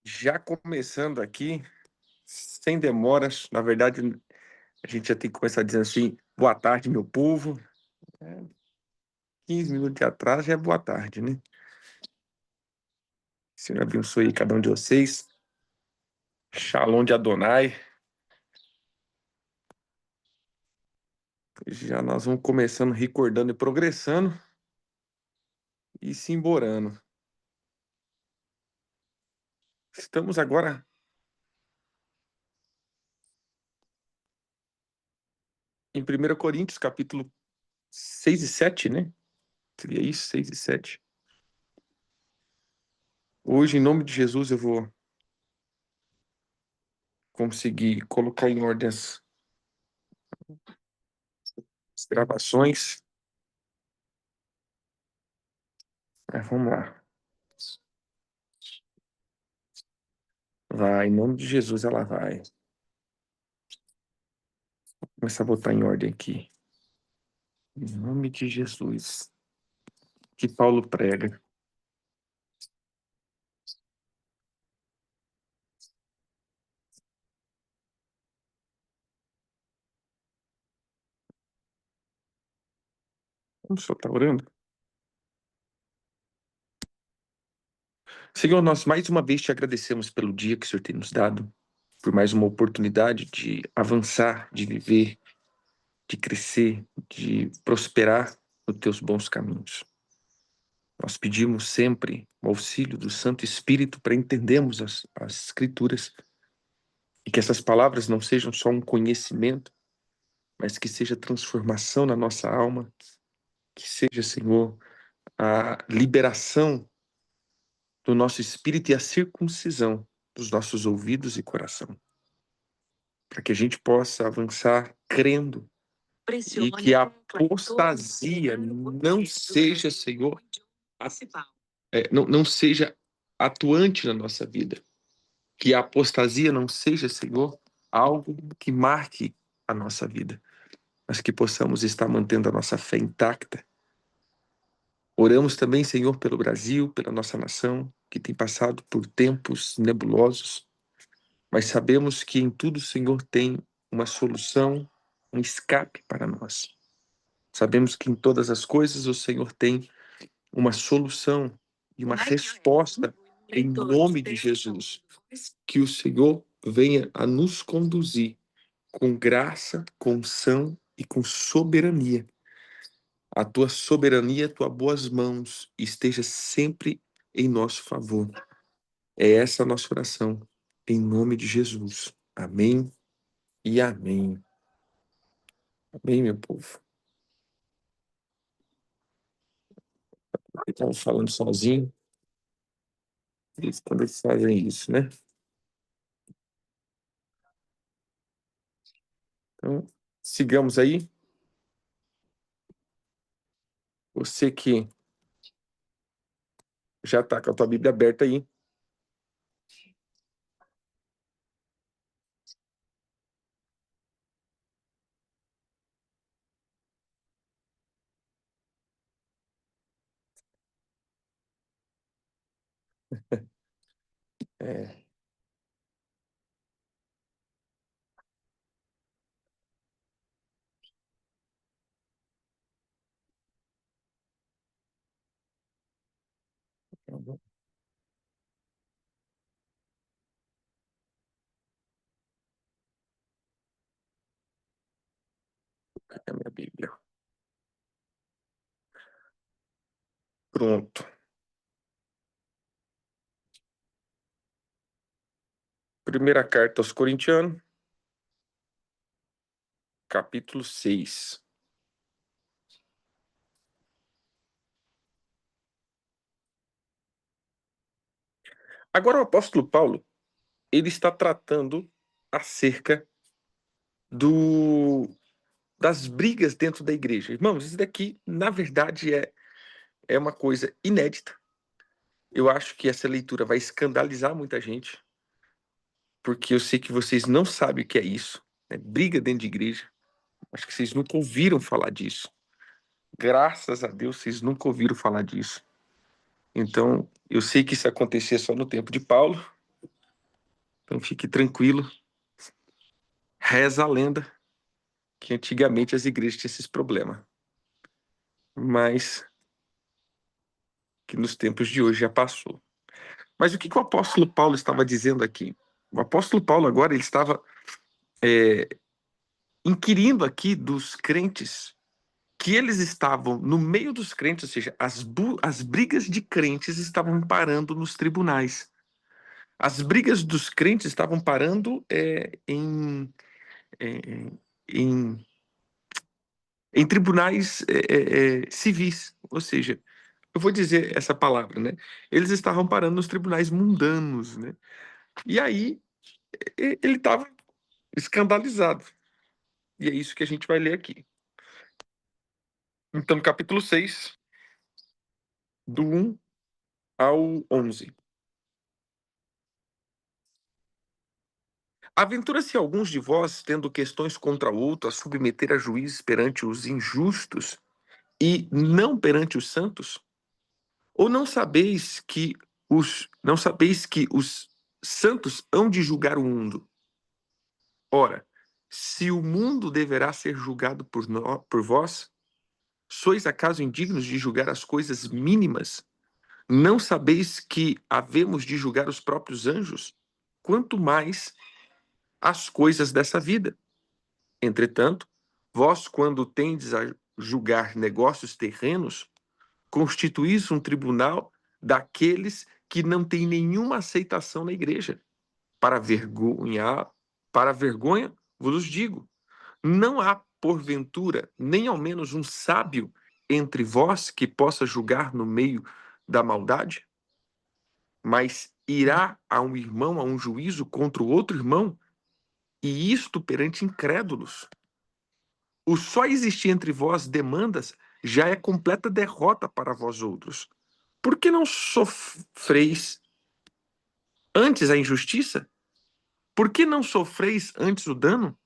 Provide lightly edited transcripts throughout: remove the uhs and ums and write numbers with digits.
Já começando aqui, sem demoras, na verdade, a gente já tem que começar dizendo assim: boa tarde, meu povo. É, 15 minutos de atraso já é boa tarde, né? Senhor abençoe cada um de vocês. Shalom de Adonai. Já nós vamos começando recordando e progressando e se emborando. Estamos agora em 1 Coríntios, capítulo 6 e 7, né? Seria isso, 6 e 7. Hoje, em nome de Jesus, eu vou conseguir colocar em ordem as gravações. Vamos lá. Vai, em nome de Jesus ela vai. Vou começar a botar em ordem aqui. Em nome de Jesus. Que Paulo prega. Vamos só estar orando. Senhor, nós mais uma vez te agradecemos pelo dia que o Senhor tem nos dado, por mais uma oportunidade de avançar, de viver, de crescer, de prosperar nos teus bons caminhos. Nós pedimos sempre o auxílio do Santo Espírito para entendermos as Escrituras e que essas palavras não sejam só um conhecimento, mas que seja transformação na nossa alma, que seja, Senhor, a liberação do nosso espírito e a circuncisão dos nossos ouvidos e coração, para que a gente possa avançar crendo e que a apostasia não seja, Senhor, não seja atuante na nossa vida, que a apostasia não seja, Senhor, algo que marque a nossa vida, mas que possamos estar mantendo a nossa fé intacta. Oramos também, Senhor, pelo Brasil, pela nossa nação, que tem passado por tempos nebulosos, mas sabemos que em tudo o Senhor tem uma solução, um escape para nós. Sabemos que em todas as coisas o Senhor tem uma solução e uma resposta em nome de Jesus. Que o Senhor venha a nos conduzir com graça, com unção e com soberania. A tua soberania, a tua boas mãos esteja sempre em nosso favor. É essa a nossa oração, em nome de Jesus. Amém e amém. Amém, meu povo. Eu estava falando sozinho, quando eles fazem isso, né? Então, sigamos aí. Você que já está com a tua Bíblia aberta aí. É, eu vou pegar a minha Bíblia. Pronto. Primeira carta aos Coríntios, capítulo 6. Agora o apóstolo Paulo, ele está tratando acerca das brigas dentro da igreja. Irmãos, isso daqui, na verdade, é uma coisa inédita. Eu acho que essa leitura vai escandalizar muita gente, porque eu sei que vocês não sabem o que é isso, né? Briga dentro de igreja. Acho que vocês nunca ouviram falar disso. Graças a Deus, vocês nunca ouviram falar disso. Então, eu sei que isso acontecia só no tempo de Paulo, Então fique tranquilo. Reza a lenda que antigamente as igrejas tinham esses problemas, mas que nos tempos de hoje já passou. Mas o que que o apóstolo Paulo estava dizendo aqui? O apóstolo Paulo agora ele estava inquirindo aqui dos crentes que eles estavam no meio dos crentes, ou seja, as brigas de crentes estavam parando nos tribunais. As brigas dos crentes estavam parando é, em, em tribunais civis, ou seja, eu vou dizer essa palavra, né? Eles estavam parando nos tribunais mundanos, né? E aí ele estava escandalizado. E é isso que a gente vai ler aqui. Então, capítulo 6, do 1 ao 11. Aventura-se alguns de vós, tendo questões contra outro, a submeter a juízes perante os injustos e não perante os santos? Ou não sabeis que os santos hão de julgar o mundo? Ora, se o mundo deverá ser julgado por vós, sois acaso indignos de julgar as coisas mínimas? Não sabeis que havemos de julgar os próprios anjos? Quanto mais as coisas dessa vida. Entretanto, vós, quando tendes a julgar negócios terrenos, constituís um tribunal daqueles que não têm nenhuma aceitação na igreja. Para vergonha, vos digo, não há, porventura, nem ao menos um sábio entre vós que possa julgar no meio da maldade? Mas irá a um irmão a um juízo contra o outro irmão, e isto perante incrédulos. O só existir entre vós demandas já é completa derrota para vós outros. Por que não sofreis antes a injustiça? Por que não sofreis antes o dano?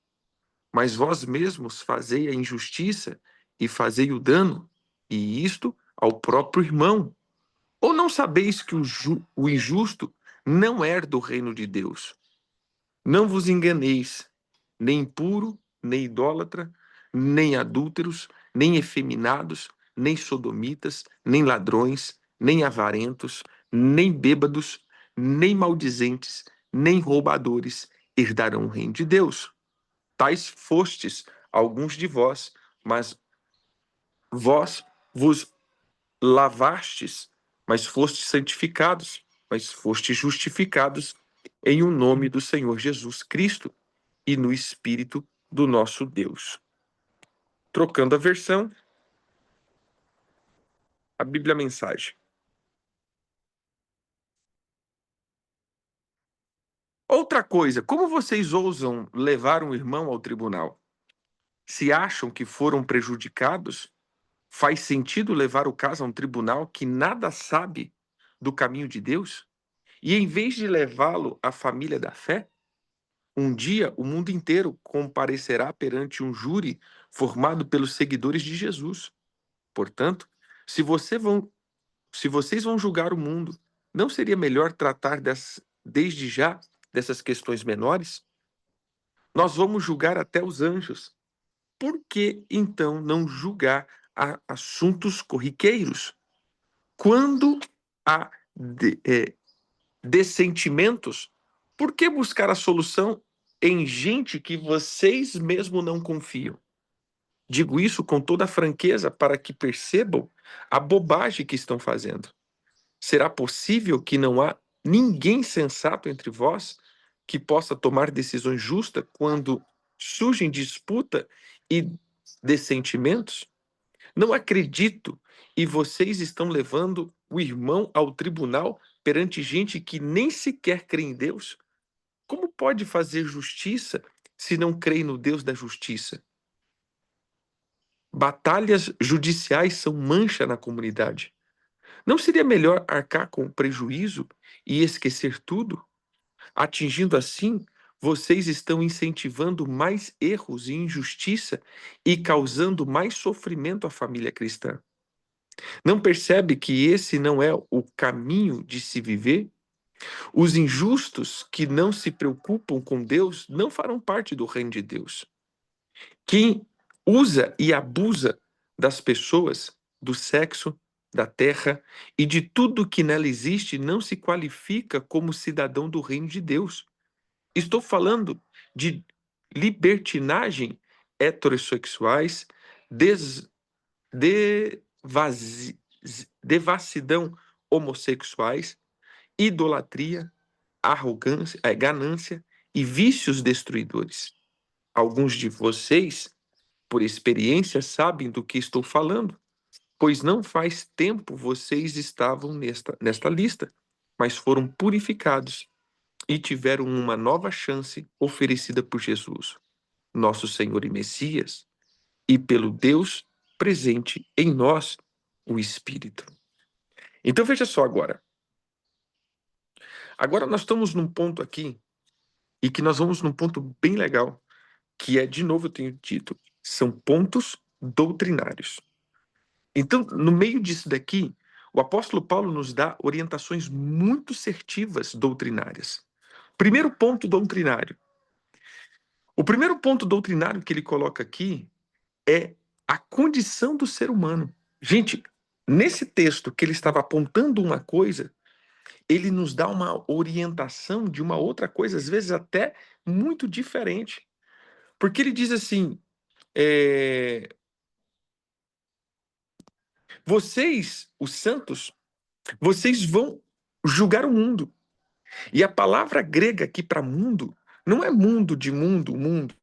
Mas vós mesmos fazei a injustiça e fazei o dano, e isto ao próprio irmão. Ou não sabeis que o injusto não é do reino de Deus? Não vos enganeis, nem impuro, nem idólatra, nem adúlteros, nem efeminados, nem sodomitas, nem ladrões, nem avarentos, nem bêbados, nem maldizentes, nem roubadores herdarão o reino de Deus. Tais fostes alguns de vós, mas vós vos lavastes, mas fostes santificados, mas fostes justificados em o nome do Senhor Jesus Cristo e no Espírito do nosso Deus. Trocando a versão, a Bíblia Mensagem. Outra coisa, como vocês ousam levar um irmão ao tribunal? Se acham que foram prejudicados, faz sentido levar o caso a um tribunal que nada sabe do caminho de Deus? E em vez de levá-lo à família da fé, um dia o mundo inteiro comparecerá perante um júri formado pelos seguidores de Jesus. Portanto, se, você vão, se vocês vão julgar o mundo, não seria melhor tratar desde já dessas questões menores? Nós vamos julgar até os anjos. Por que então não julgar assuntos corriqueiros? Quando há dessentimentos, por que buscar a solução em gente que vocês mesmos não confiam? Digo isso com toda a franqueza para que percebam a bobagem que estão fazendo. Será possível que não há ninguém sensato entre vós que possa tomar decisões justas quando surgem disputa e dessentimentos? Não acredito, e vocês estão levando o irmão ao tribunal perante gente que nem sequer crê em Deus? Como pode fazer justiça se não crê no Deus da justiça? Batalhas judiciais são mancha na comunidade. Não seria melhor arcar com o prejuízo e esquecer tudo? Atingindo assim, vocês estão incentivando mais erros e injustiça e causando mais sofrimento à família cristã. Não percebe que esse não é o caminho de se viver? Os injustos que não se preocupam com Deus não farão parte do reino de Deus. Quem usa e abusa das pessoas, do sexo, da terra e de tudo que nela existe não se qualifica como cidadão do reino de Deus. Estou falando de libertinagem heterossexuais, des, devasi- devassidão homossexuais, idolatria, arrogância, ganância e vícios destruidores. Alguns de vocês, por experiência, sabem do que estou falando, pois não faz tempo vocês estavam nesta lista, mas foram purificados e tiveram uma nova chance oferecida por Jesus, nosso Senhor e Messias, e pelo Deus presente em nós, o Espírito. Então veja só agora. Agora nós estamos num ponto aqui, e que nós vamos num ponto bem legal, que é, de novo eu tenho dito, são pontos doutrinários. Então, no meio disso daqui, o apóstolo Paulo nos dá orientações muito assertivas doutrinárias. Primeiro ponto doutrinário. O primeiro ponto doutrinário que ele coloca aqui é a condição do ser humano. Gente, nesse texto que ele estava apontando uma coisa, ele nos dá uma orientação de uma outra coisa, às vezes até muito diferente. Porque ele diz assim: é, vocês, os santos, vocês vão julgar o mundo. E a palavra grega aqui para mundo não é mundo de mundo, mundo.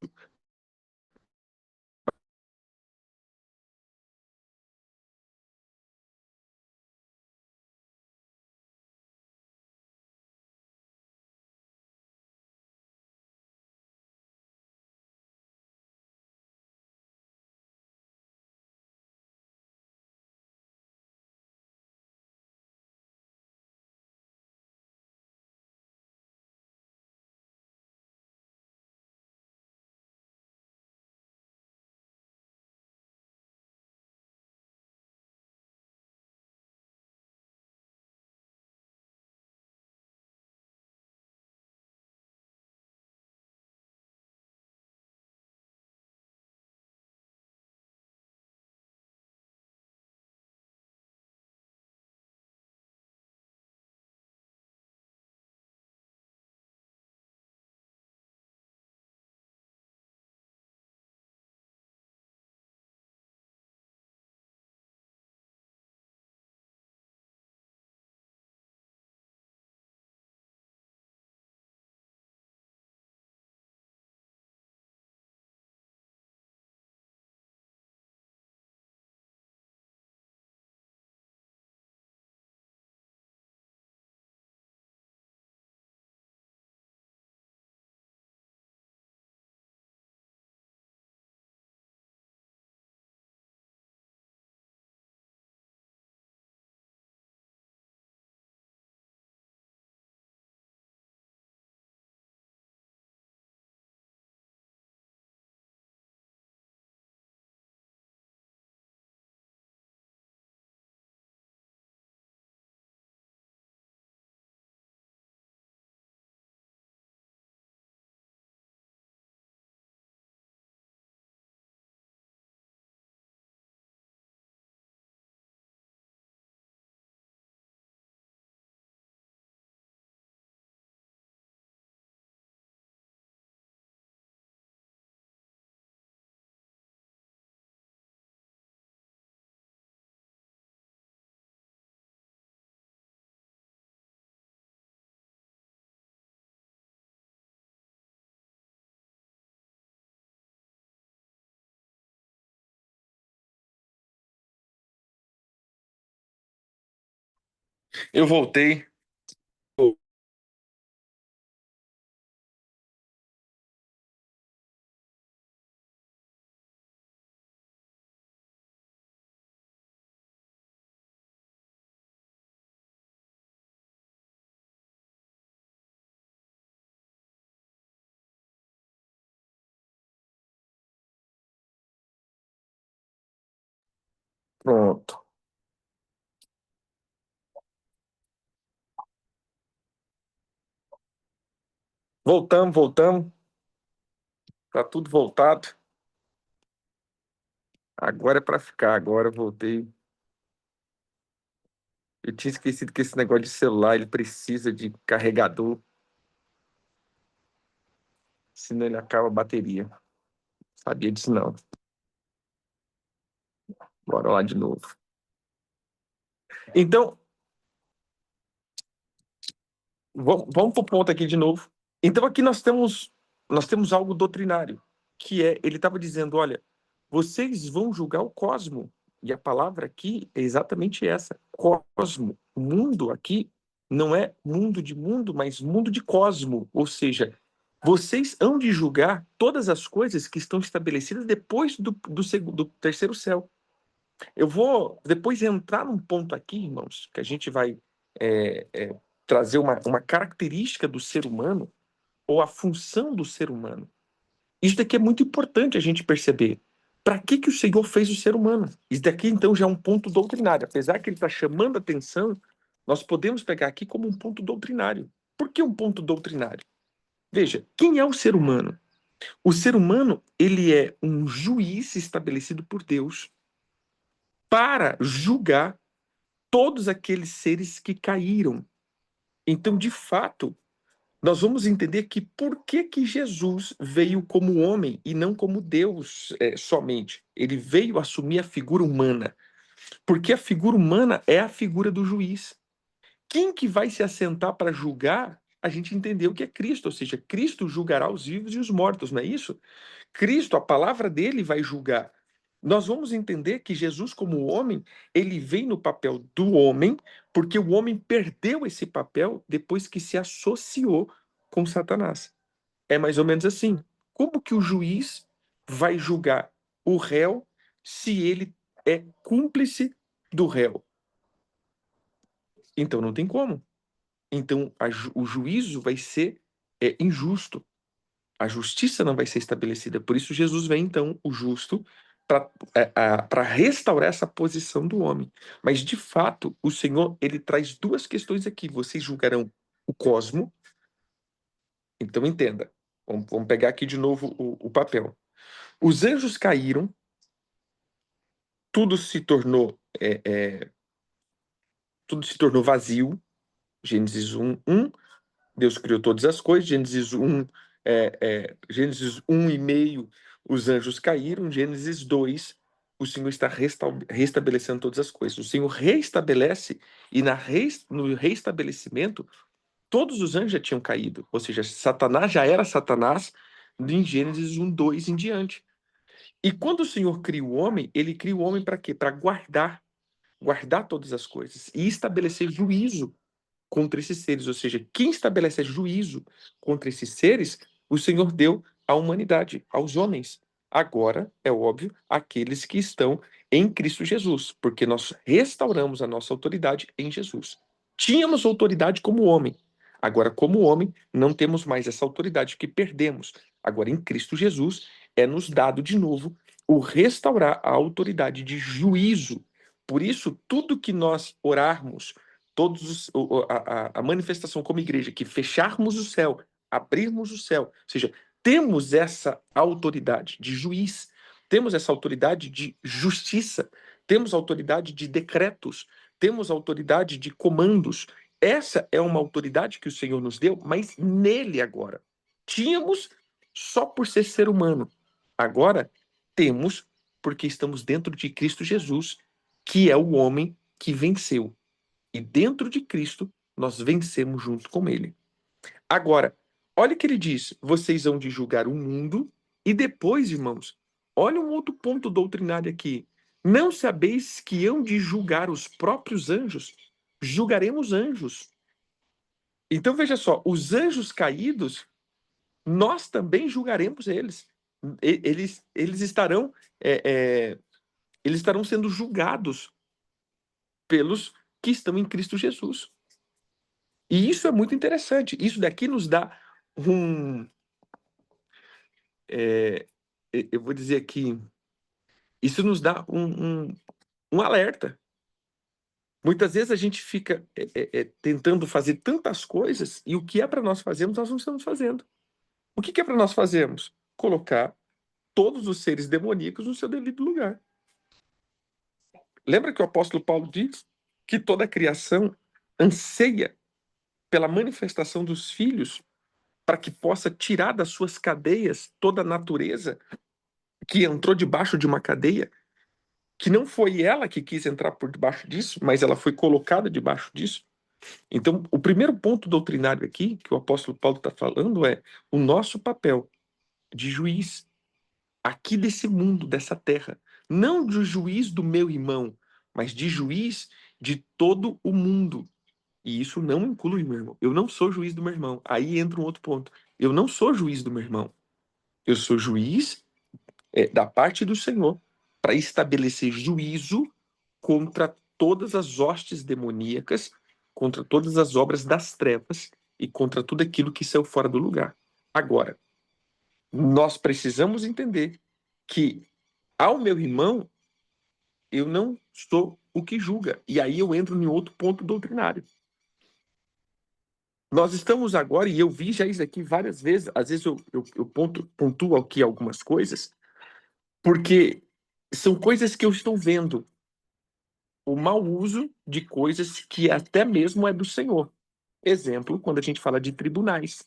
Eu voltei. Pronto. Voltamos. Tá tudo voltado. Agora é para ficar. Agora eu voltei. Eu tinha esquecido que esse negócio de celular ele precisa de carregador, senão ele acaba a bateria. Sabia disso não. Bora lá de novo. Então, vamos para o ponto aqui de novo. Então, aqui nós temos algo doutrinário, que é, ele estava dizendo, olha, vocês vão julgar o cosmo. E a palavra aqui é exatamente essa, cosmo. O mundo aqui não é mundo de mundo, mas mundo de cosmo. Ou seja, vocês hão de julgar todas as coisas que estão estabelecidas depois do terceiro céu. Eu vou depois entrar num ponto aqui, irmãos, que a gente vai trazer uma característica do ser humano ou a função do ser humano. Isso daqui é muito importante a gente perceber. Para que o Senhor fez o ser humano? Isso daqui, então, já é um ponto doutrinário. Apesar que ele está chamando a atenção, nós podemos pegar aqui como um ponto doutrinário. Por que um ponto doutrinário? Veja, quem é o ser humano? O ser humano, ele é um juiz estabelecido por Deus para julgar todos aqueles seres que caíram. Então, de fato, nós vamos entender que por que Jesus veio como homem e não como Deus somente. Ele veio assumir a figura humana, porque a figura humana é a figura do juiz. Quem que vai se assentar para julgar? A gente entendeu que é Cristo, ou seja, Cristo julgará os vivos e os mortos, não é isso? Cristo, a palavra dele vai julgar. Nós vamos entender que Jesus, como homem, ele vem no papel do homem, porque o homem perdeu esse papel depois que se associou com Satanás. É mais ou menos assim. Como que o juiz vai julgar o réu se ele é cúmplice do réu? Então não tem como. Então o juízo vai ser injusto. A justiça não vai ser estabelecida. Por isso, Jesus vem, então, o justo, para restaurar essa posição do homem. Mas, de fato, o Senhor ele traz duas questões aqui. Vocês julgarão o cosmo. Então, entenda. Vamos pegar aqui de novo o papel. Os anjos caíram, tudo se tornou, tudo se tornou vazio. Gênesis 1:1. Deus criou todas as coisas. Gênesis 1 e meio, os anjos caíram. Gênesis 2, o Senhor está restabelecendo todas as coisas. O Senhor reestabelece, e no reestabelecimento, todos os anjos já tinham caído. Ou seja, Satanás já era Satanás em Gênesis 1, 2 em diante. E quando o Senhor cria o homem, ele cria o homem para quê? Para guardar todas as coisas e estabelecer juízo contra esses seres. Ou seja, quem estabelece juízo contra esses seres, o Senhor deu à humanidade, aos homens. Agora, é óbvio, aqueles que estão em Cristo Jesus, porque nós restauramos a nossa autoridade em Jesus. Tínhamos autoridade como homem. Agora, como homem, não temos mais essa autoridade que perdemos. Agora, em Cristo Jesus, é nos dado de novo o restaurar a autoridade de juízo. Por isso, tudo que nós orarmos, a manifestação como igreja, que fecharmos o céu, abrirmos o céu, ou seja, temos essa autoridade de juiz, temos essa autoridade de justiça, temos autoridade de decretos, temos autoridade de comandos. Essa é uma autoridade que o Senhor nos deu, mas nele agora. Tínhamos só por ser humano. Agora temos porque estamos dentro de Cristo Jesus, que é o homem que venceu. E dentro de Cristo, nós vencemos junto com ele. Agora, olha o que ele diz: vocês hão de julgar o mundo, e depois, irmãos, olha um outro ponto doutrinário aqui. Não sabeis que hão de julgar os próprios anjos? Julgaremos anjos. Então, veja só, os anjos caídos, nós também julgaremos eles. Eles estarão, eles estarão sendo julgados pelos que estão em Cristo Jesus. E isso é muito interessante. Isso daqui nos dá eu vou dizer aqui, isso nos dá um alerta. Muitas vezes a gente fica tentando fazer tantas coisas e o que é para nós fazermos, nós não estamos fazendo. O que é para nós fazermos? Colocar todos os seres demoníacos no seu devido lugar. Lembra que o apóstolo Paulo diz que toda a criação anseia pela manifestação dos filhos para que possa tirar das suas cadeias toda a natureza que entrou debaixo de uma cadeia, que não foi ela que quis entrar por debaixo disso, mas ela foi colocada debaixo disso. Então, o primeiro ponto doutrinário aqui, que o apóstolo Paulo está falando, é o nosso papel de juiz aqui desse mundo, dessa terra. Não de juiz do meu irmão, mas de juiz de todo o mundo. E isso não inclui meu irmão. Eu não sou juiz do meu irmão. Aí entra um outro ponto. Eu não sou juiz do meu irmão. Eu sou juiz da parte do Senhor para estabelecer juízo contra todas as hostes demoníacas, contra todas as obras das trevas e contra tudo aquilo que saiu fora do lugar. Agora, nós precisamos entender que ao meu irmão, eu não sou o que julga. E aí eu entro em outro ponto doutrinário. Nós estamos agora, e eu vi já isso aqui várias vezes, às vezes eu pontuo aqui algumas coisas, porque são coisas que eu estou vendo, o mau uso de coisas que até mesmo é do Senhor. Exemplo, quando a gente fala de tribunais.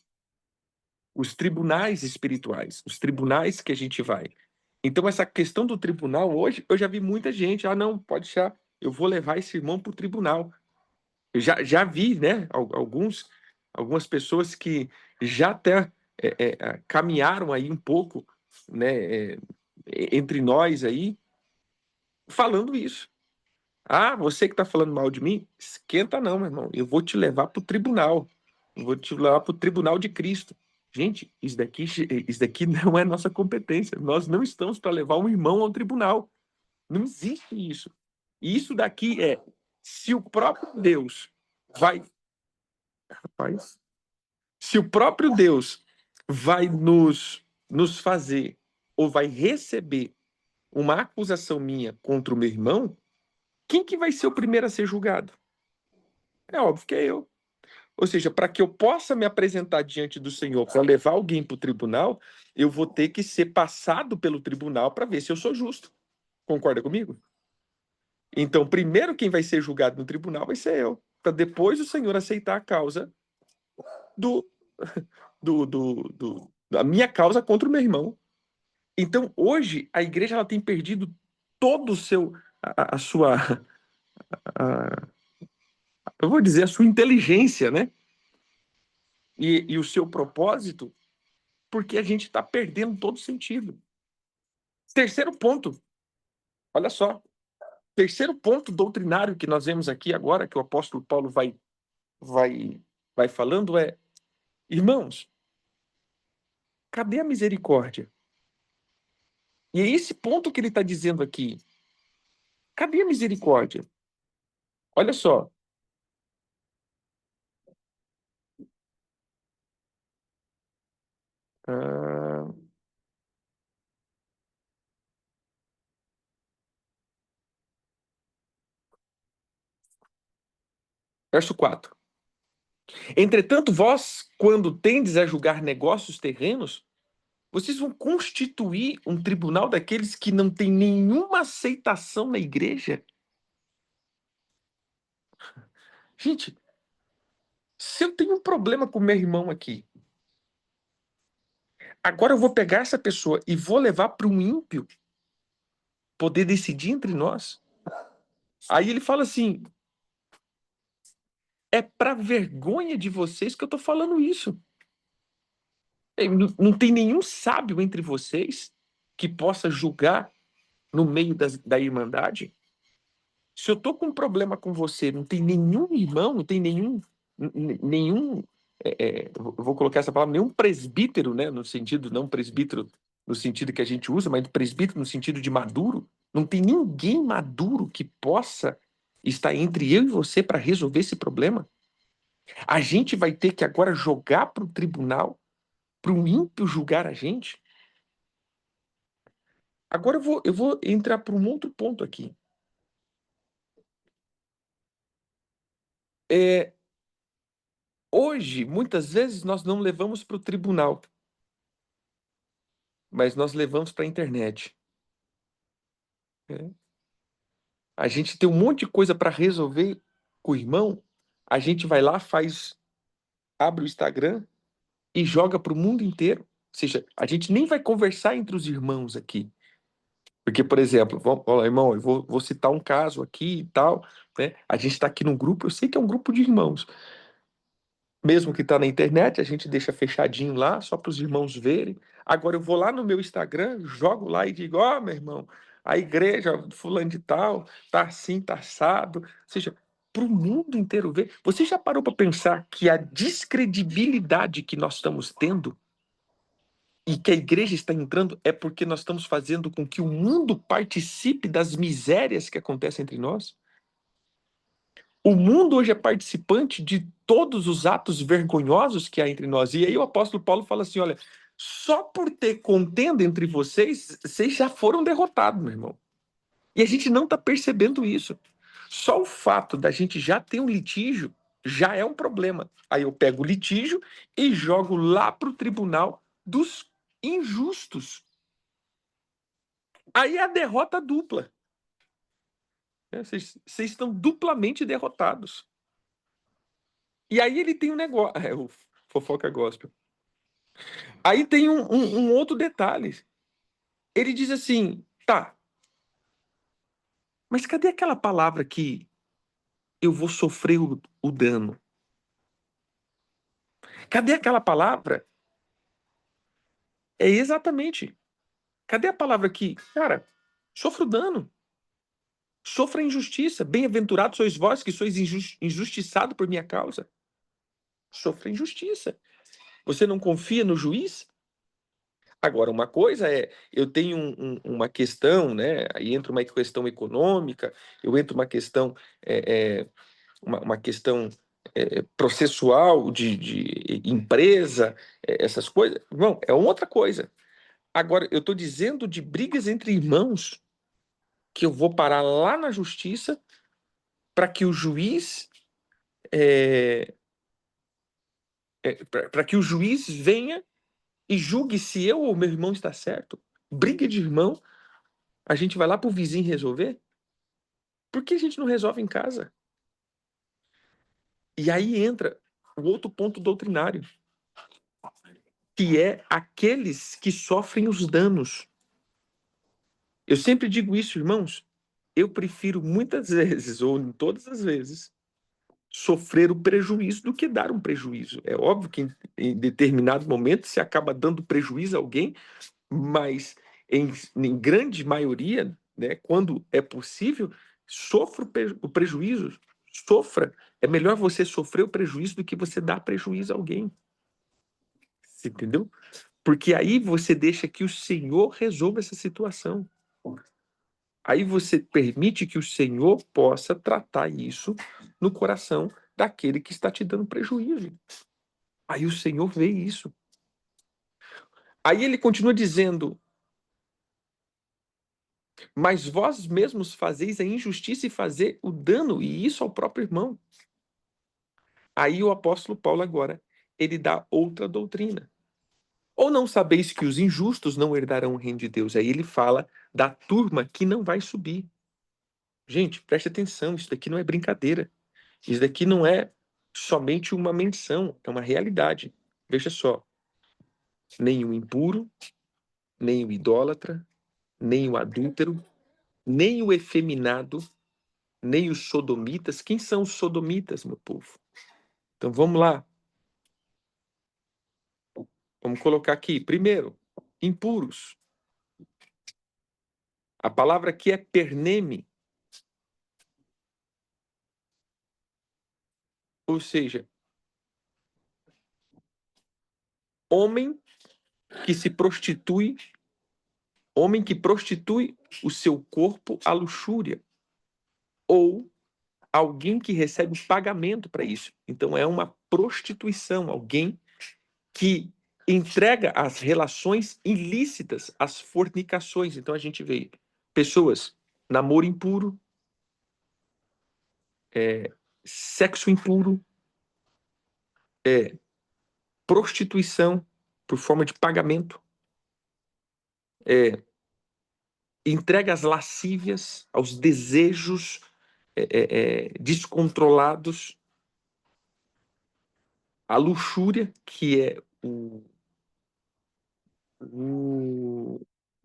Os tribunais espirituais, os tribunais que a gente vai. Então, essa questão do tribunal, hoje, eu já vi muita gente, não, pode deixar, eu vou levar esse irmão para o tribunal. Eu já vi, né, algumas pessoas que já até caminharam aí um pouco, né, entre nós aí, falando isso. Você que está falando mal de mim, esquenta não, meu irmão. Eu vou te levar para o tribunal. Eu vou te levar para o tribunal de Cristo. Gente, isso daqui não é nossa competência. Nós não estamos para levar um irmão ao tribunal. Não existe isso. E isso daqui se o próprio Deus vai, rapaz, se o próprio Deus vai nos fazer ou vai receber uma acusação minha contra o meu irmão, quem que vai ser o primeiro a ser julgado? É óbvio que é eu. Ou seja, para que eu possa me apresentar diante do Senhor para levar alguém para o tribunal, eu vou ter que ser passado pelo tribunal para ver se eu sou justo. Concorda comigo? Então, primeiro quem vai ser julgado no tribunal vai ser eu, para depois o Senhor aceitar a causa do, da minha causa contra o meu irmão. Então, hoje, a igreja ela tem perdido todo o seu, a sua, a, eu vou dizer, a sua inteligência, né? E o seu propósito, porque a gente está perdendo todo sentido. Terceiro ponto, olha só. Terceiro ponto doutrinário que nós vemos aqui agora, que o apóstolo Paulo vai, vai falando é, irmãos, cadê a misericórdia? E é esse ponto que ele está dizendo aqui. Cadê a misericórdia? Olha só. Ah, verso 4. Entretanto, vós, quando tendes a julgar negócios terrenos, vocês vão constituir um tribunal daqueles que não têm nenhuma aceitação na igreja? Gente, se eu tenho um problema com meu irmão aqui, agora eu vou pegar essa pessoa e vou levar para um ímpio poder decidir entre nós? Aí ele fala assim: é para vergonha de vocês que eu estou falando isso. Não tem nenhum sábio entre vocês que possa julgar no meio da irmandade? Se eu estou com um problema com você, não tem nenhum irmão, não tem nenhum, eu vou colocar essa palavra, nenhum presbítero, né, no sentido, não presbítero no sentido que a gente usa, mas presbítero no sentido de maduro, não tem ninguém maduro que possa estar entre eu e você para resolver esse problema. A gente vai ter que agora jogar para o tribunal, para o ímpio julgar a gente. Agora eu vou entrar para um outro ponto aqui. Hoje, muitas vezes, nós não levamos para o tribunal. mas nós levamos para a internet. A gente tem um monte de coisa para resolver com o irmão, a gente vai lá, abre o Instagram e joga para o mundo inteiro. Ou seja, a gente nem vai conversar entre os irmãos aqui. Porque, por exemplo, vamos lá, irmão, eu vou citar um caso aqui e tal, né? A gente está aqui num grupo, eu sei que é um grupo de irmãos. Mesmo que está na internet, a gente deixa fechadinho lá, só para os irmãos verem. Agora eu vou lá no meu Instagram, jogo lá e digo, ó, meu irmão, a igreja fulano de tal, tá assim, tá assado. Ou seja, para o mundo inteiro ver. Você já parou para pensar que a descredibilidade que nós estamos tendo e que a igreja está entrando é porque nós estamos fazendo com que o mundo participe das misérias que acontecem entre nós? O mundo hoje é participante de todos os atos vergonhosos que há entre nós. E aí o apóstolo Paulo fala assim, olha, só por ter contenda entre vocês, vocês já foram derrotados, meu irmão. E a gente não está percebendo isso. Só o fato da gente já ter um litígio já é um problema. Aí eu pego o litígio e jogo lá para o tribunal dos injustos. Aí é a derrota dupla. Vocês estão duplamente derrotados. E aí ele tem um negócio. É o fofoca gospel. Aí tem um outro detalhe. Ele diz assim: tá, mas cadê aquela palavra que eu vou sofrer o dano? Cadê aquela palavra? É exatamente. Cadê a palavra que, cara, sofra o dano, sofra a injustiça. Bem-aventurados sois vós que sois injustiçados por minha causa. Sofra injustiça. Você não confia no juiz? Agora, uma coisa é, eu tenho uma questão, né? Aí entra uma questão econômica, eu entro uma questão, uma questão processual de empresa, essas coisas. Não, é outra coisa. Agora, eu estou dizendo de brigas entre irmãos que eu vou parar lá na justiça para que o juiz para que o juiz venha e julgue se eu ou meu irmão está certo. Briga de irmão, a gente vai lá para o vizinho resolver? Por que a gente não resolve em casa? E aí entra o outro ponto doutrinário, que é aqueles que sofrem os danos. Eu sempre digo isso, irmãos. Eu prefiro muitas vezes, ou em todas as vezes, sofrer o prejuízo do que dar um prejuízo. É óbvio que em determinado momento se acaba dando prejuízo a alguém, mas em grande maioria, né, quando é possível, sofra o prejuízo, sofra. É melhor você sofrer o prejuízo do que você dar prejuízo a alguém. Você entendeu? Porque aí você deixa que o Senhor resolva essa situação. Aí você permite que o Senhor possa tratar isso no coração daquele que está te dando prejuízo. Aí o Senhor vê isso. Aí ele continua dizendo: mas vós mesmos fazeis a injustiça e fazer o dano, e isso ao próprio irmão. Aí o apóstolo Paulo agora, ele dá outra doutrina. Ou não sabeis que os injustos não herdarão o reino de Deus? Aí ele fala da turma que não vai subir. Gente, preste atenção, isso daqui não é brincadeira. Isso daqui não é somente uma menção, é uma realidade. Veja só, nem o impuro, nem o idólatra, nem o adúltero, nem o efeminado, nem os sodomitas. Quem são os sodomitas, meu povo? Então vamos lá. Vamos colocar aqui. Primeiro, impuros. A palavra aqui é perneme. Ou seja, homem que se prostitui, homem que prostitui o seu corpo à luxúria. Ou alguém que recebe pagamento para isso. Então é uma prostituição, alguém que entrega as relações ilícitas, as fornicações. Então a gente vê pessoas, namoro impuro, sexo impuro, prostituição por forma de pagamento. entrega às lascívias, aos desejos descontrolados, à luxúria, que é o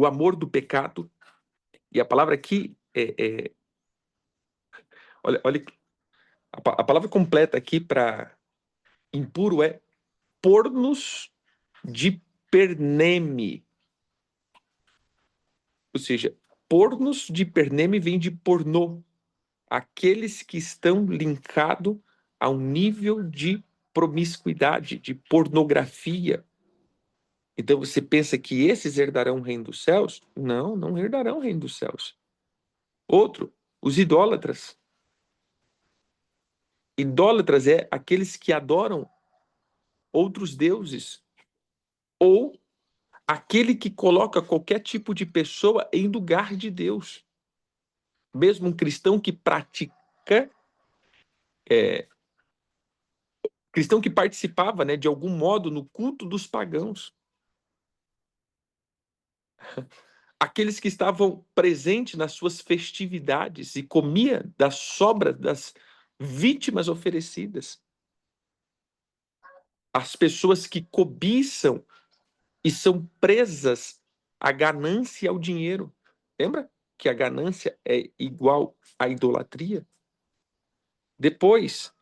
amor do pecado. E a palavra aqui olha a palavra completa aqui para impuro é pornos de perneme. Ou seja, pornos de perneme vem de pornô. Aqueles que estão linkados a um nível de promiscuidade, de pornografia. Então você pensa que esses herdarão o reino dos céus? Não, não herdarão o reino dos céus. Outro, os idólatras. Idólatras é aqueles que adoram outros deuses, ou aquele que coloca qualquer tipo de pessoa em lugar de Deus. Mesmo um cristão que pratica, cristão que participava, né, de algum modo no culto dos pagãos. Aqueles que estavam presentes nas suas festividades e comia das sobras das vítimas oferecidas. As pessoas que cobiçam e são presas à ganância e ao dinheiro. Lembra que a ganância é igual à idolatria? Depois,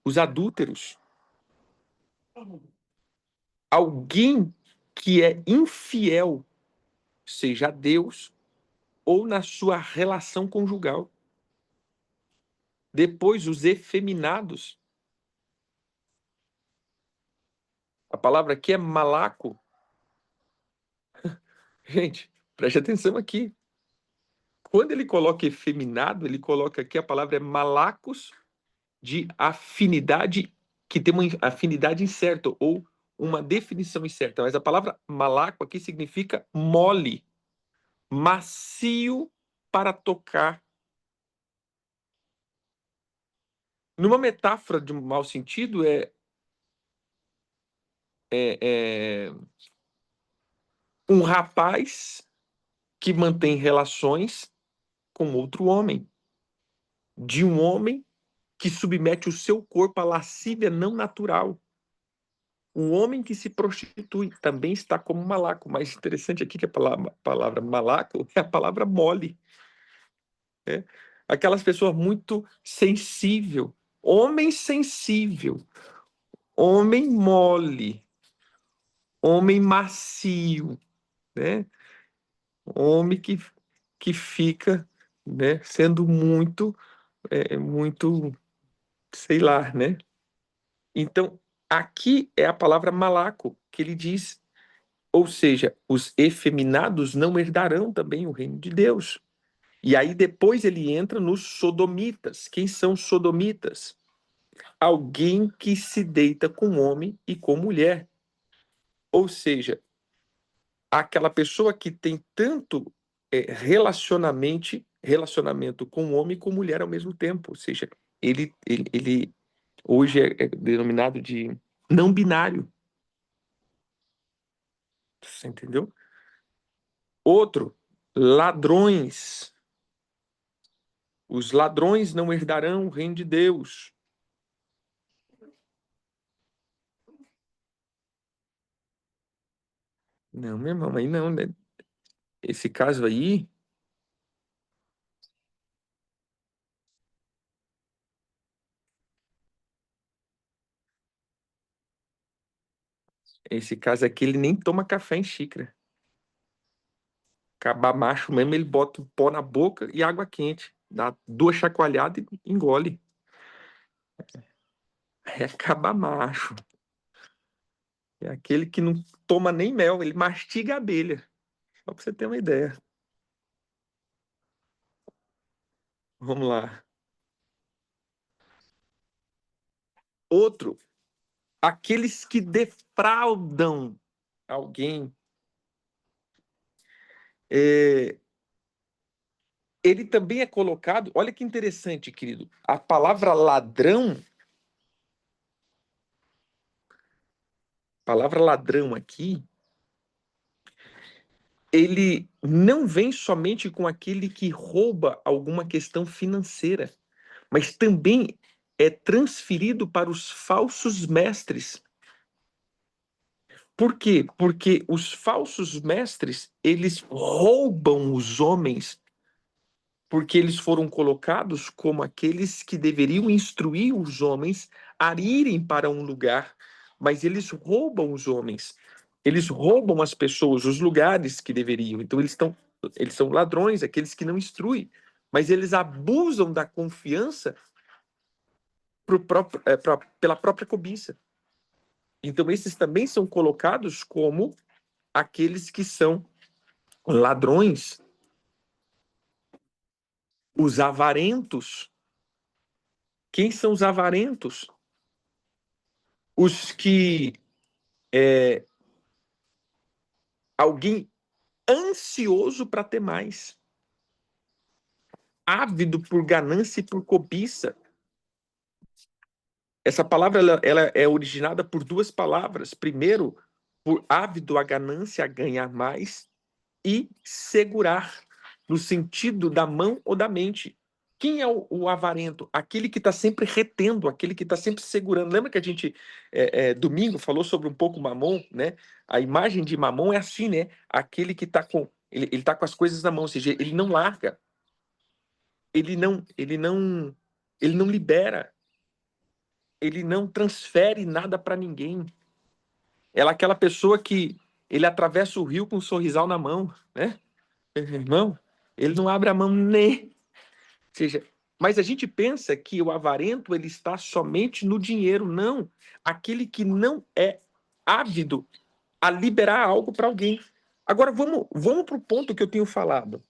os adúlteros. Alguém que é infiel, seja a Deus ou na sua relação conjugal. Depois, os efeminados. A palavra aqui é malaco. Gente, preste atenção aqui. Quando ele coloca efeminado, ele coloca aqui a palavra é malacos, de afinidade, que tem uma afinidade incerta, ou uma definição incerta. Mas a palavra malaco aqui significa mole, macio para tocar. Numa metáfora de um mau sentido, é um rapaz que mantém relações com outro homem, de um homem que submete o seu corpo à lascívia não natural. O homem que se prostitui também está como malaco. Mas interessante aqui que a palavra malaco é a palavra mole. Né? Aquelas pessoas muito sensível, homem sensível, homem mole, homem macio, né? Homem que fica, né, sendo muito, sei lá, né? Então, aqui é a palavra malaco, que ele diz, ou seja, os efeminados não herdarão também o reino de Deus. E aí depois ele entra nos sodomitas. Quem são os sodomitas? Alguém que se deita com homem e com mulher. Ou seja, aquela pessoa que tem tanto relacionamento com homem e com mulher ao mesmo tempo. Ou seja, ele hoje é denominado de não binário. Você entendeu? Outro, ladrões. Os ladrões não herdarão o reino de Deus. Não, meu irmão, aí não, né? Esse caso aí, esse caso aqui, ele nem toma café em xícara. Acabar macho mesmo, ele bota o pó na boca e água quente. Dá duas chacoalhadas e engole. É acabar macho. É aquele que não toma nem mel, ele mastiga a abelha. Só pra você ter uma ideia. Vamos lá. Outro, aqueles que defraudam alguém. É, ele também é colocado. Olha que interessante, querido. A palavra ladrão, palavra ladrão aqui, ele não vem somente com aquele que rouba alguma questão financeira, mas também é transferido para os falsos mestres. Por quê? Porque os falsos mestres, eles roubam os homens, porque eles foram colocados como aqueles que deveriam instruir os homens a irem para um lugar, mas eles roubam os homens. Eles roubam as pessoas, os lugares que deveriam. Então eles são ladrões, aqueles que não instruem, mas eles abusam da confiança pela própria cobiça. Então esses também são colocados como aqueles que são ladrões, os avarentos. Quem são os avarentos? Os que alguém ansioso para ter mais, ávido por ganância e por cobiça. Essa palavra ela é originada por duas palavras. Primeiro, por ávido a ganância, a ganhar mais, e segurar, no sentido da mão ou da mente. Quem é o avarento? Aquele que está sempre retendo, aquele que está sempre segurando. Lembra que a gente, domingo, falou sobre um pouco Mamon, né? A imagem de Mamon é assim, né? Aquele que está com... Ele tá com as coisas na mão, ou seja, ele não larga. Ele não libera. Ele não transfere nada para ninguém. Ela é aquela pessoa que ele atravessa o rio com um sorrisal na mão, né? Irmão, ele não abre a mão nem. Ou seja, mas a gente pensa que o avarento ele está somente no dinheiro. Não. Aquele que não é ávido a liberar algo para alguém. Agora, vamos para o ponto que eu tenho falado.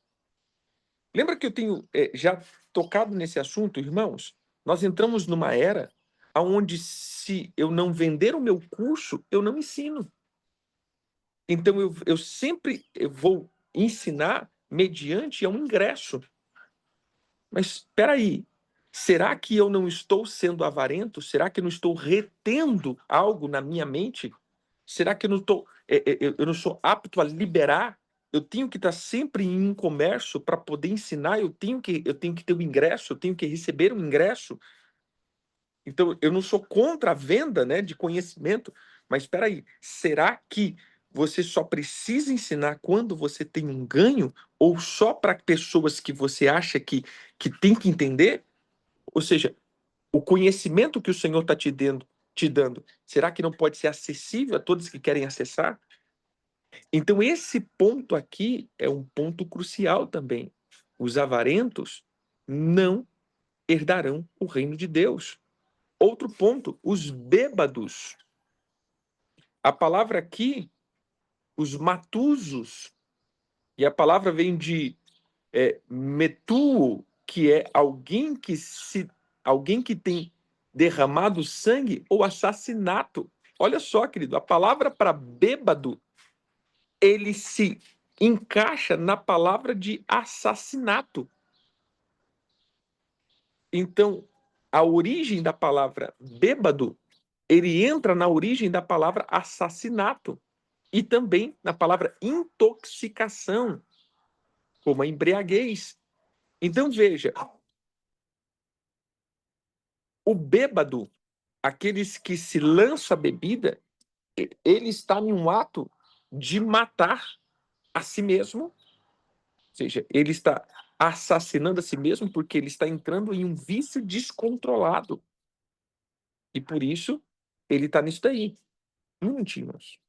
Lembra que eu tenho já tocado nesse assunto, irmãos? Nós entramos numa era onde, se eu não vender o meu curso, eu não ensino. Então, eu sempre vou ensinar mediante um ingresso. Mas espera aí, será que eu não estou sendo avarento? Será que eu não estou retendo algo na minha mente? Será que eu não estou, eu não sou apto a liberar? Eu tenho que estar sempre em um comércio para poder ensinar. Eu tenho que ter um ingresso. Eu tenho que receber um ingresso. Então, eu não sou contra a venda, né, de conhecimento, mas espera aí, será que você só precisa ensinar quando você tem um ganho ou só para pessoas que você acha que tem que entender? Ou seja, o conhecimento que o Senhor está te dando, será que não pode ser acessível a todos que querem acessar? Então, esse ponto aqui é um ponto crucial também. Os avarentos não herdarão o reino de Deus. Outro ponto, os bêbados. A palavra aqui, os matusos, e a palavra vem de metuo, que é alguém que tem derramado sangue ou assassinato. Olha só, querido, a palavra para bêbado, ele se encaixa na palavra de assassinato. Então, a origem da palavra bêbado, ele entra na origem da palavra assassinato e também na palavra intoxicação, como a embriaguez. Então, veja, o bêbado, aqueles que se lançam a bebida, ele está em um ato de matar a si mesmo, ou seja, ele está assassinando a si mesmo porque ele está entrando em um vício descontrolado. E por isso, ele está nisso daí. Um minutinho, irmãos.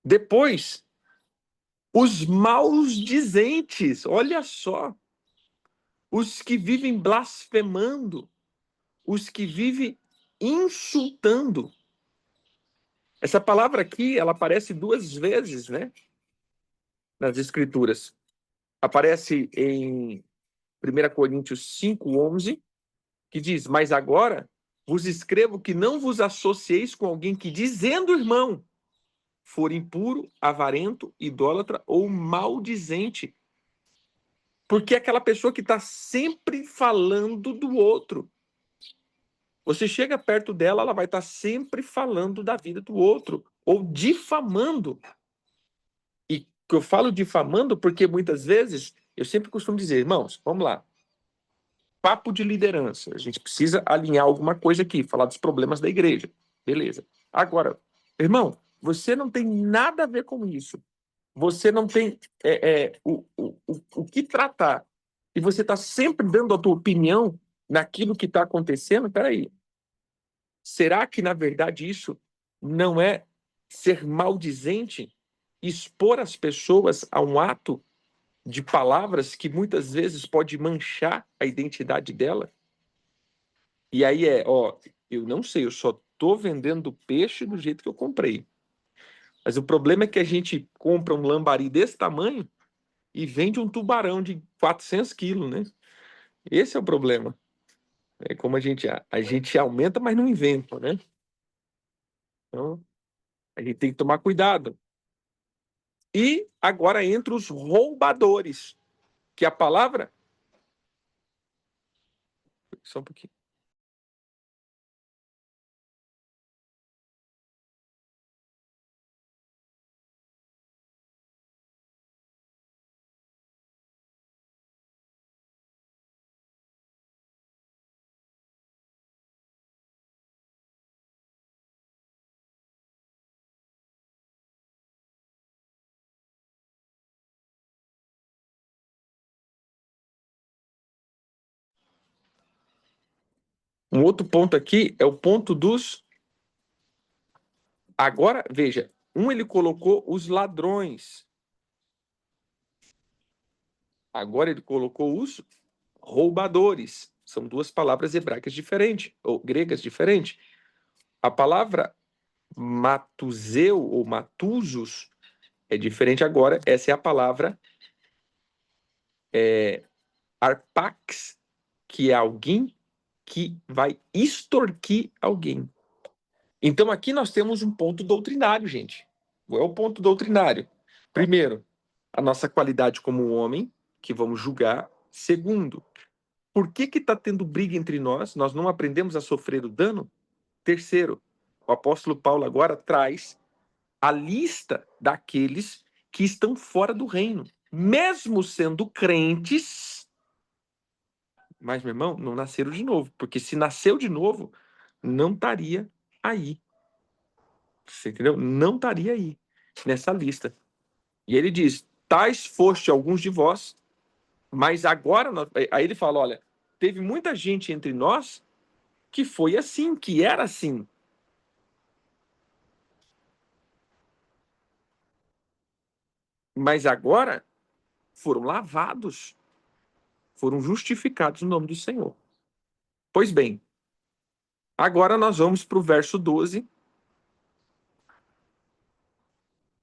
Depois, os maus dizentes, olha só, os que vivem blasfemando, os que vivem insultando. Essa palavra aqui, ela aparece duas vezes, né, nas Escrituras. Aparece em 1 Coríntios 5:11, que diz: Mas agora vos escrevo que não vos associeis com alguém que, dizendo irmão, for impuro, avarento, idólatra ou maldizente. Porque é aquela pessoa que está sempre falando do outro. Você chega perto dela, ela vai estar sempre falando da vida do outro, ou difamando. E que eu falo difamando porque muitas vezes, eu sempre costumo dizer, irmãos, vamos lá, papo de liderança, a gente precisa alinhar alguma coisa aqui, falar dos problemas da igreja, beleza. Agora, irmão, você não tem nada a ver com isso, você não tem o que tratar, e você está sempre dando a tua opinião naquilo que está acontecendo, peraí, será que, na verdade, isso não é ser maldizente, expor as pessoas a um ato de palavras que muitas vezes pode manchar a identidade dela? E aí eu não sei, eu só tô vendendo peixe do jeito que eu comprei. Mas o problema é que a gente compra um lambari desse tamanho e vende um tubarão de 400 quilos, né? Esse é o problema. É como a gente aumenta, mas não inventa, né? Então, a gente tem que tomar cuidado. E agora entra os roubadores, que a palavra... Só um pouquinho. Um outro ponto aqui é o ponto dos... Agora, veja, ele colocou os ladrões. Agora ele colocou os roubadores. São duas palavras hebraicas diferentes, ou gregas diferentes. A palavra matuzeu ou matusos é diferente agora. Essa é a palavra arpax, que é alguém que vai extorquir alguém. Então aqui nós temos um ponto doutrinário, gente. Qual é o ponto doutrinário? Primeiro, a nossa qualidade como homem, que vamos julgar. Segundo, por que está tendo briga entre nós? Nós não aprendemos a sofrer o dano? Terceiro, o apóstolo Paulo agora traz a lista daqueles que estão fora do reino, mesmo sendo crentes, mas, meu irmão, não nasceram de novo, porque se nasceu de novo, não estaria aí. Você entendeu? Não estaria aí, nessa lista. E ele diz, tais foste alguns de vós, mas agora... Aí ele fala, olha, teve muita gente entre nós que foi assim, que era assim. Mas agora foram lavados, foram justificados no nome do Senhor. Pois bem, agora nós vamos para o verso 12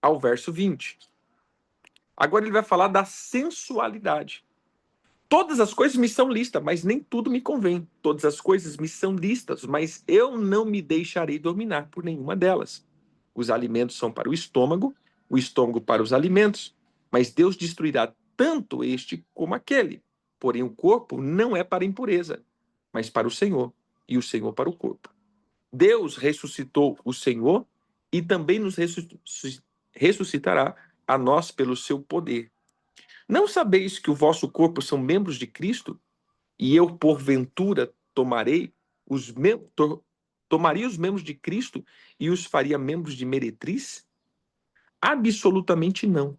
ao verso 20. Agora ele vai falar da sensualidade. Todas as coisas me são listas, mas nem tudo me convém. Todas as coisas me são listas, mas eu não me deixarei dominar por nenhuma delas. Os alimentos são para o estômago para os alimentos, mas Deus destruirá tanto este como aquele. Porém, o corpo não é para a impureza, mas para o Senhor, e o Senhor para o corpo. Deus ressuscitou o Senhor e também nos ressuscitará a nós pelo seu poder. Não sabeis que o vosso corpo são membros de Cristo? E eu, porventura, tomaria os membros de Cristo e os faria membros de meretriz? Absolutamente não.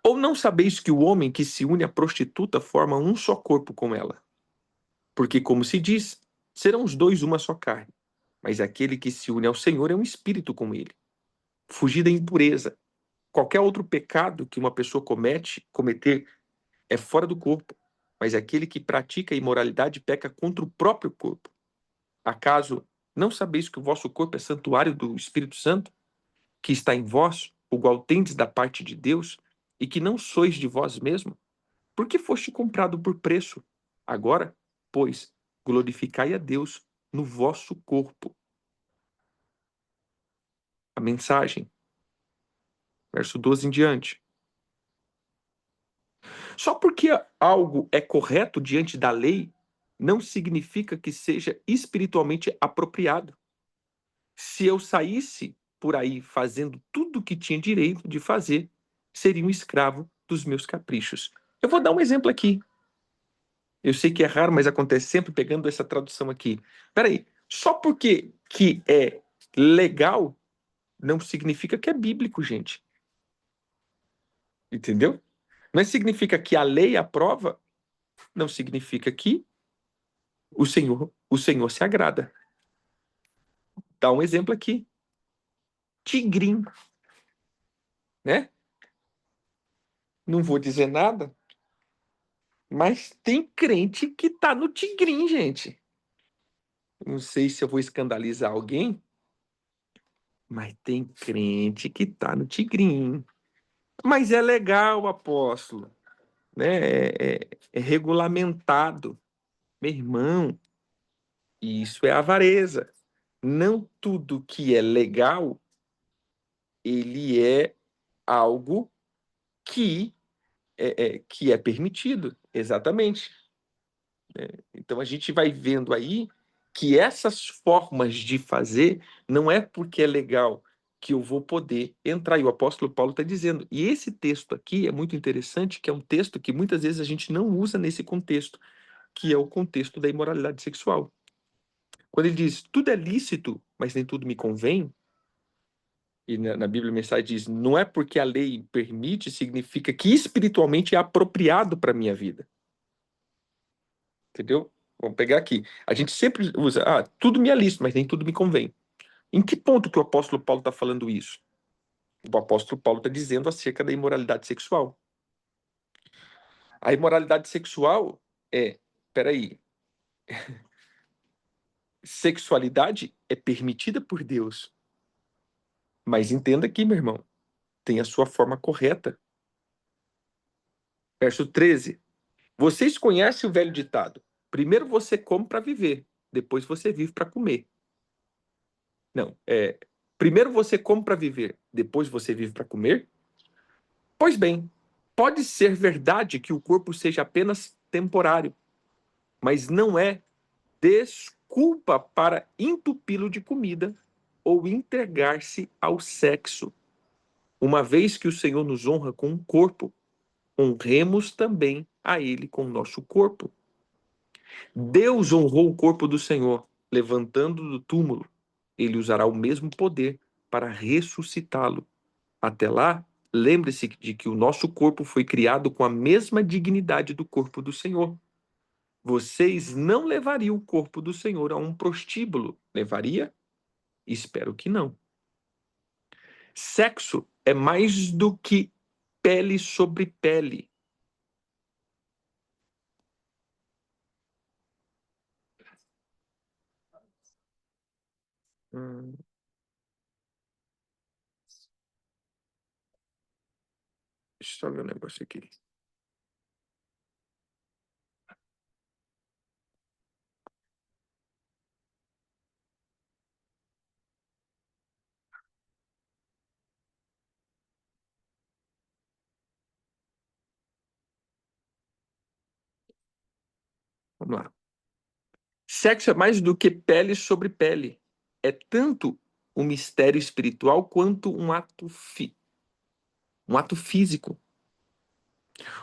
Ou não sabeis que o homem que se une à prostituta forma um só corpo com ela? Porque, como se diz, serão os dois uma só carne. Mas aquele que se une ao Senhor é um espírito com ele. Fugir da impureza. Qualquer outro pecado que uma pessoa cometer é fora do corpo. Mas aquele que pratica a imoralidade peca contra o próprio corpo. Acaso não sabeis que o vosso corpo é santuário do Espírito Santo, que está em vós, o qual tendes da parte de Deus, e que não sois de vós mesmo? Por que foste comprado por preço? Agora, pois, glorificai a Deus no vosso corpo. A mensagem, verso 12 em diante. Só porque algo é correto diante da lei, não significa que seja espiritualmente apropriado. Se eu saísse por aí fazendo tudo o que tinha direito de fazer, seria um escravo dos meus caprichos. Eu vou dar um exemplo aqui. Eu sei que é raro, mas acontece sempre pegando essa tradução aqui. Peraí, só porque que é legal não significa que é bíblico, gente. Entendeu? Não significa que a lei aprova, não significa que o Senhor se agrada. Dá um exemplo aqui. Tigrinho, né? Não vou dizer nada, mas tem crente que tá no tigrinho, gente. Não sei se eu vou escandalizar alguém, mas tem crente que tá no tigrinho. Mas é legal, apóstolo, né? É regulamentado. Meu irmão, isso é avareza. Não tudo que é legal, ele é algo que que é permitido. Exatamente. Então a gente vai vendo aí que essas formas de fazer não é porque é legal que eu vou poder entrar. E o apóstolo Paulo está dizendo. E esse texto aqui é muito interessante, que é um texto que muitas vezes a gente não usa nesse contexto, que é o contexto da imoralidade sexual. Quando ele diz, tudo é lícito, mas nem tudo me convém, e na Bíblia a mensagem diz, não é porque a lei permite, significa que espiritualmente é apropriado para a minha vida. Entendeu? Vamos pegar aqui. A gente sempre usa, tudo me é lícito, mas nem tudo me convém. Em que ponto que o apóstolo Paulo está falando isso? O apóstolo Paulo está dizendo acerca da imoralidade sexual. A imoralidade sexual peraí, sexualidade é permitida por Deus. Mas entenda aqui, meu irmão, tem a sua forma correta. Verso 13. Vocês conhecem o velho ditado: primeiro você come para viver, depois você vive para comer. Não, primeiro você come para viver, depois você vive para comer? Pois bem, pode ser verdade que o corpo seja apenas temporário, mas não é desculpa para entupi-lo de comida ou entregar-se ao sexo. Uma vez que o Senhor nos honra com um corpo, honremos também a Ele com o nosso corpo. Deus honrou o corpo do Senhor, levantando do túmulo. Ele usará o mesmo poder para ressuscitá-lo. Até lá, lembre-se de que o nosso corpo foi criado com a mesma dignidade do corpo do Senhor. Vocês não levariam o corpo do Senhor a um prostíbulo, levaria? Espero que não. Sexo é mais do que pele sobre pele. Hum, deixa eu só ver um negócio aqui. Vamos lá. Sexo é mais do que pele sobre pele. É tanto um mistério espiritual quanto um ato físico.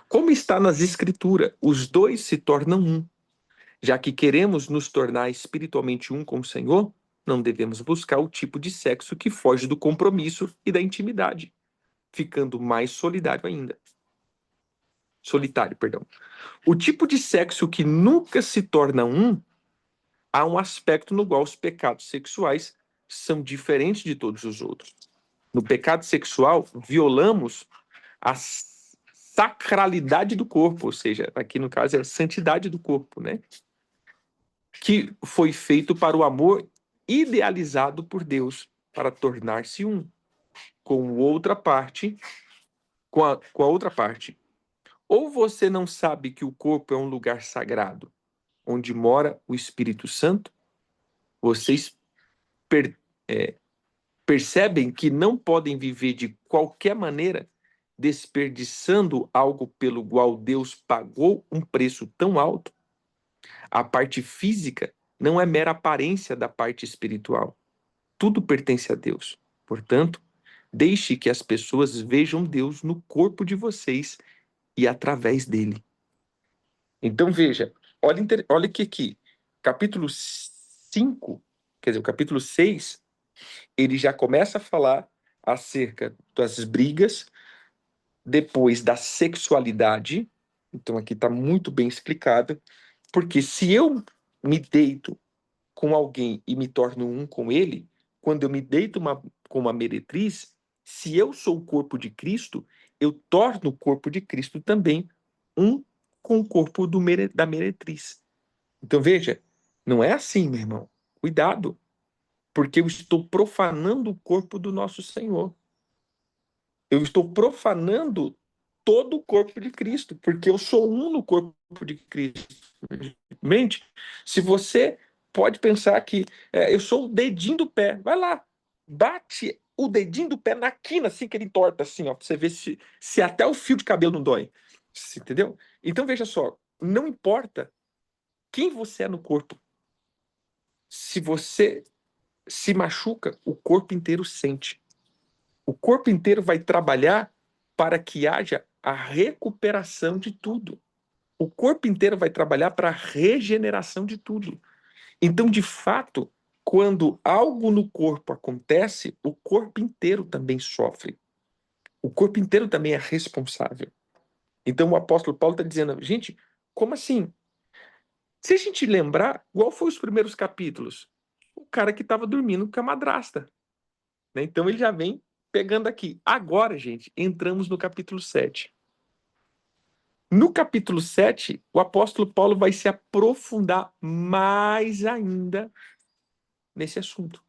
Como está nas Escrituras, os dois se tornam um. Já que queremos nos tornar espiritualmente um com o Senhor, não devemos buscar o tipo de sexo que foge do compromisso e da intimidade, ficando mais solidário ainda. Solitário, perdão. O tipo de sexo que nunca se torna um, há um aspecto no qual os pecados sexuais são diferentes de todos os outros. No pecado sexual, violamos a sacralidade do corpo, ou seja, aqui no caso é a santidade do corpo, né? Que foi feito para o amor idealizado por Deus, para tornar-se um com outra parte, com a outra parte. Ou você não sabe que o corpo é um lugar sagrado, onde mora o Espírito Santo? Vocês per, percebem que não podem viver de qualquer maneira desperdiçando algo pelo qual Deus pagou um preço tão alto? A parte física não é mera aparência da parte espiritual. Tudo pertence a Deus. Portanto, deixe que as pessoas vejam Deus no corpo de vocês e através dele. Então veja, olha que aqui, capítulo 5, quer dizer, o capítulo 6, ele já começa a falar acerca das brigas, depois da sexualidade. Então aqui está muito bem explicado, porque se eu me deito com alguém e me torno um com ele, quando eu me deito com uma meretriz, se eu sou o corpo de Cristo, eu torno o corpo de Cristo também um com o corpo da meretriz. Então veja, não é assim, meu irmão. Cuidado, porque eu estou profanando o corpo do nosso Senhor. Eu estou profanando todo o corpo de Cristo, porque eu sou um no corpo de Cristo. Mente, se você pode pensar que eu sou o dedinho do pé, vai lá, bate o dedinho do pé na quina, assim que ele entorta, assim, ó, pra você ver se até o fio de cabelo não dói. Entendeu? Então veja só, não importa quem você é no corpo, se você se machuca, o corpo inteiro sente. O corpo inteiro vai trabalhar para que haja a recuperação de tudo. O corpo inteiro vai trabalhar para a regeneração de tudo. Então, de fato, quando algo no corpo acontece, o corpo inteiro também sofre. O corpo inteiro também é responsável. Então, o apóstolo Paulo está dizendo, gente, como assim? Se a gente lembrar, qual foi os primeiros capítulos? O cara que estava dormindo com a madrasta. Né? Então, ele já vem pegando aqui. Agora, gente, entramos no capítulo 7. No capítulo 7, o apóstolo Paulo vai se aprofundar mais ainda nesse assunto.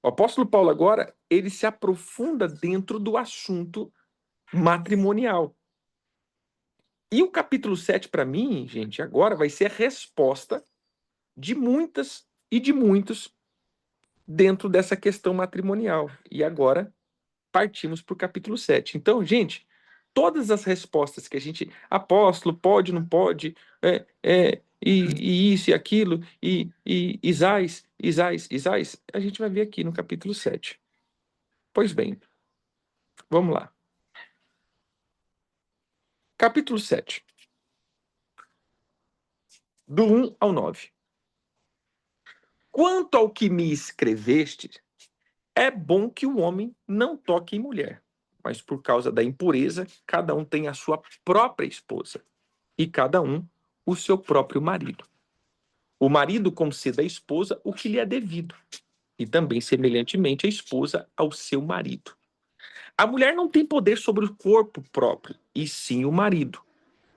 O apóstolo Paulo agora, ele se aprofunda dentro do assunto matrimonial. E o capítulo 7 para mim, gente, agora vai ser a resposta de muitas e de muitos dentro dessa questão matrimonial. E agora partimos para o capítulo 7. Então, gente, todas as respostas que a gente, apóstolo, pode, não pode, e isso e aquilo, e Isais, a gente vai ver aqui no capítulo 7. Pois bem, vamos lá. Capítulo 7, do 1 ao 9. Quanto ao que me escreveste, é bom que o homem não toque em mulher, mas por causa da impureza, cada um tem a sua própria esposa, e cada um o seu próprio marido. O marido conceda à esposa o que lhe é devido, e também, semelhantemente, a esposa ao seu marido. A mulher não tem poder sobre o corpo próprio, e sim o marido.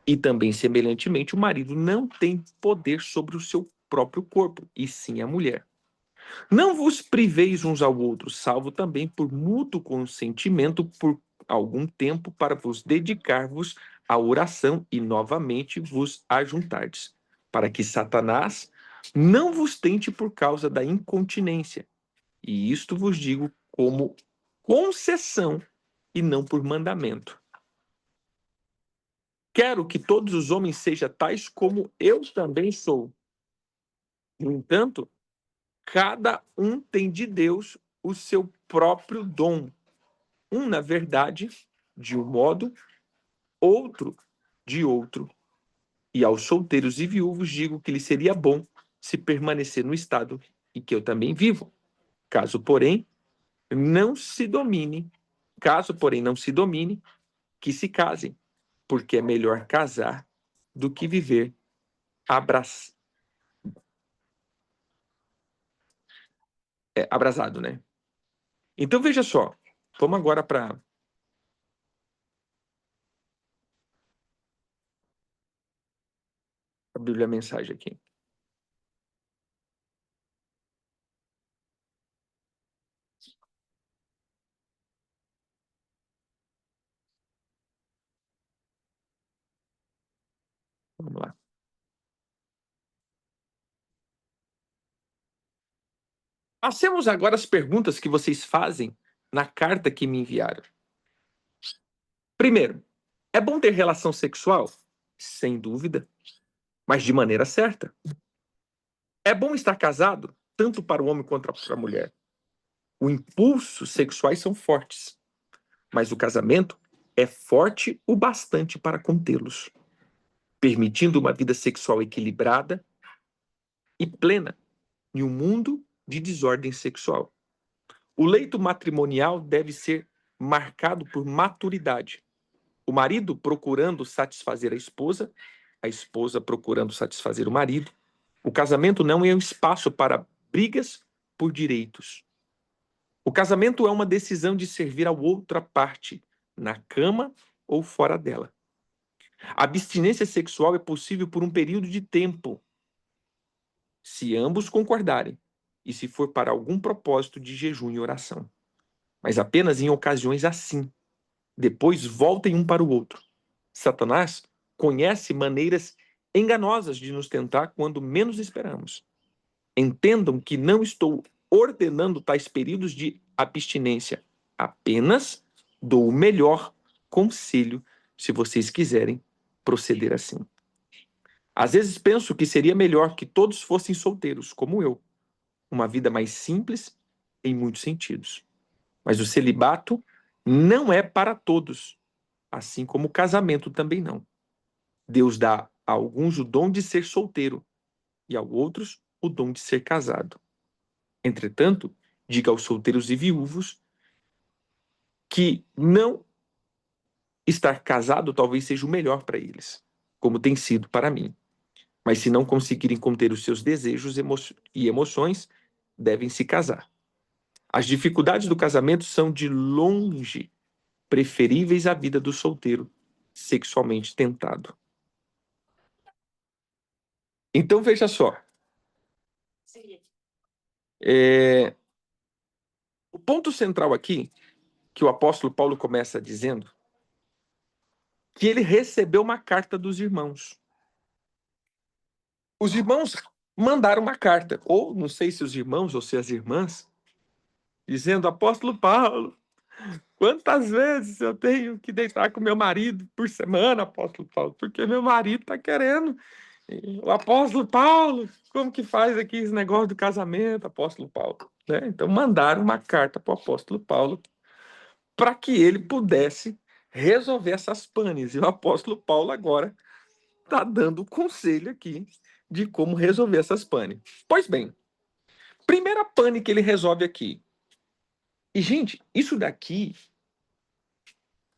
E também, semelhantemente, o marido não tem poder sobre o seu próprio corpo, e sim a mulher. Não vos priveis uns ao outro, salvo também por mútuo consentimento por algum tempo, para vos dedicar-vos à oração e novamente vos ajuntardes, para que Satanás não vos tente por causa da incontinência. E isto vos digo como concessão e não por mandamento. Quero que todos os homens sejam tais como eu também sou. No entanto, cada um tem de Deus o seu próprio dom. Um, na verdade, de um modo, outro de outro. E aos solteiros e viúvos digo que lhe seria bom se permanecer no estado em que eu também vivo. Caso, porém, não se domine, que se casem, porque é melhor casar do que viver abrasado, né? Então veja só, vamos agora para a Bíblia Mensagem aqui. Vamos lá. Passemos agora as perguntas que vocês fazem na carta que me enviaram. Primeiro, é bom ter relação sexual? Sem dúvida, mas de maneira certa. É bom estar casado, tanto para o homem quanto para a mulher. Os impulsos sexuais são fortes, mas o casamento é forte o bastante para contê-los, permitindo uma vida sexual equilibrada e plena em um mundo de desordem sexual. O leito matrimonial deve ser marcado por maturidade. O marido procurando satisfazer a esposa procurando satisfazer o marido. O casamento não é um espaço para brigas por direitos. O casamento é uma decisão de servir a outra parte, na cama ou fora dela. A abstinência sexual é possível por um período de tempo, se ambos concordarem, e se for para algum propósito de jejum e oração. Mas apenas em ocasiões assim. Depois voltem um para o outro. Satanás conhece maneiras enganosas de nos tentar quando menos esperamos. Entendam que não estou ordenando tais períodos de abstinência. Apenas dou o melhor conselho se vocês quiserem proceder assim. Às vezes penso que seria melhor que todos fossem solteiros, como eu. Uma vida mais simples em muitos sentidos. Mas o celibato não é para todos, assim como o casamento também não. Deus dá a alguns o dom de ser solteiro e a outros o dom de ser casado. Entretanto, diga aos solteiros e viúvos que não estar casado talvez seja o melhor para eles, como tem sido para mim. Mas se não conseguirem conter os seus desejos e emoções, devem se casar. As dificuldades do casamento são de longe preferíveis à vida do solteiro sexualmente tentado. Então veja só, o ponto central aqui, que o apóstolo Paulo começa dizendo, que ele recebeu uma carta dos irmãos. Os irmãos mandaram uma carta, ou não sei se os irmãos ou se as irmãs, dizendo: apóstolo Paulo, quantas vezes eu tenho que deitar com meu marido por semana, apóstolo Paulo? Porque meu marido está querendo. O apóstolo Paulo, como que faz aqui esse negócio do casamento, apóstolo Paulo? Né? Então mandaram uma carta para o apóstolo Paulo para que ele pudesse resolver essas panes. E o apóstolo Paulo agora está dando o conselho aqui de como resolver essas panes. Pois bem, primeira pane que ele resolve aqui. E, gente, isso daqui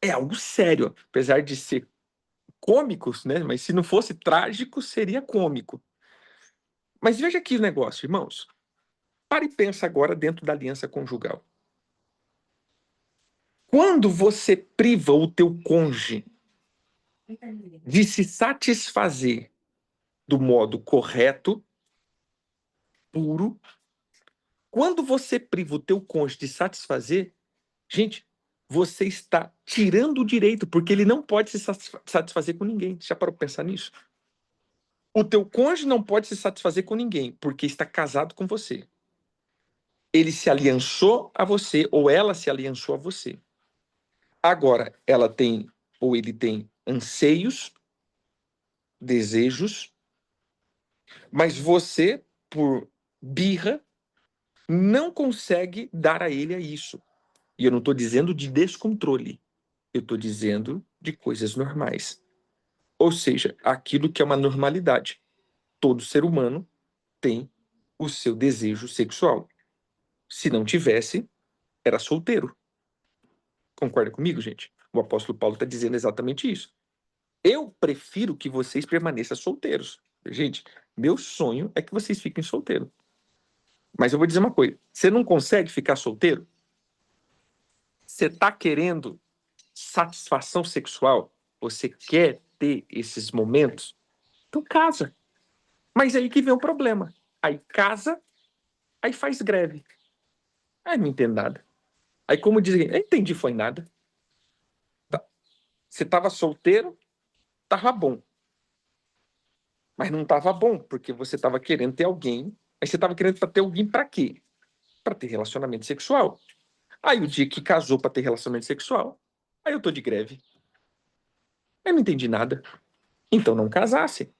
é algo sério, apesar de ser cômicos, né? Mas se não fosse trágico, seria cômico. Mas veja aqui o negócio, irmãos. Pare e pensa agora dentro da aliança conjugal. Quando você priva o teu cônjuge de se satisfazer do modo correto, puro, quando você priva o teu cônjuge de satisfazer, gente, você está tirando o direito, porque ele não pode se satisfazer com ninguém. Já parou para pensar nisso? O teu cônjuge não pode se satisfazer com ninguém, porque está casado com você. Ele se aliançou a você, ou ela se aliançou a você. Agora, ela tem, ou ele tem anseios, desejos, mas você, por birra, não consegue dar a ele isso. E eu não estou dizendo de descontrole, eu estou dizendo de coisas normais. Ou seja, aquilo que é uma normalidade. Todo ser humano tem o seu desejo sexual. Se não tivesse, era solteiro. Concorda comigo, gente? O apóstolo Paulo está dizendo exatamente isso. Eu prefiro que vocês permaneçam solteiros. Gente, meu sonho é que vocês fiquem solteiros. Mas eu vou dizer uma coisa: você não consegue ficar solteiro? Você está querendo satisfação sexual? Você quer ter esses momentos? Então casa. Mas aí que vem o problema. Aí casa, aí faz greve. Aí não entende nada. Aí como dizem, eu entendi foi nada. Tá. Você estava solteiro, estava bom. Mas não estava bom, porque você estava querendo ter alguém. Aí você estava querendo ter alguém para quê? Para ter relacionamento sexual. Aí o dia que casou para ter relacionamento sexual, aí eu tô de greve. Eu não entendi nada. Então não casasse.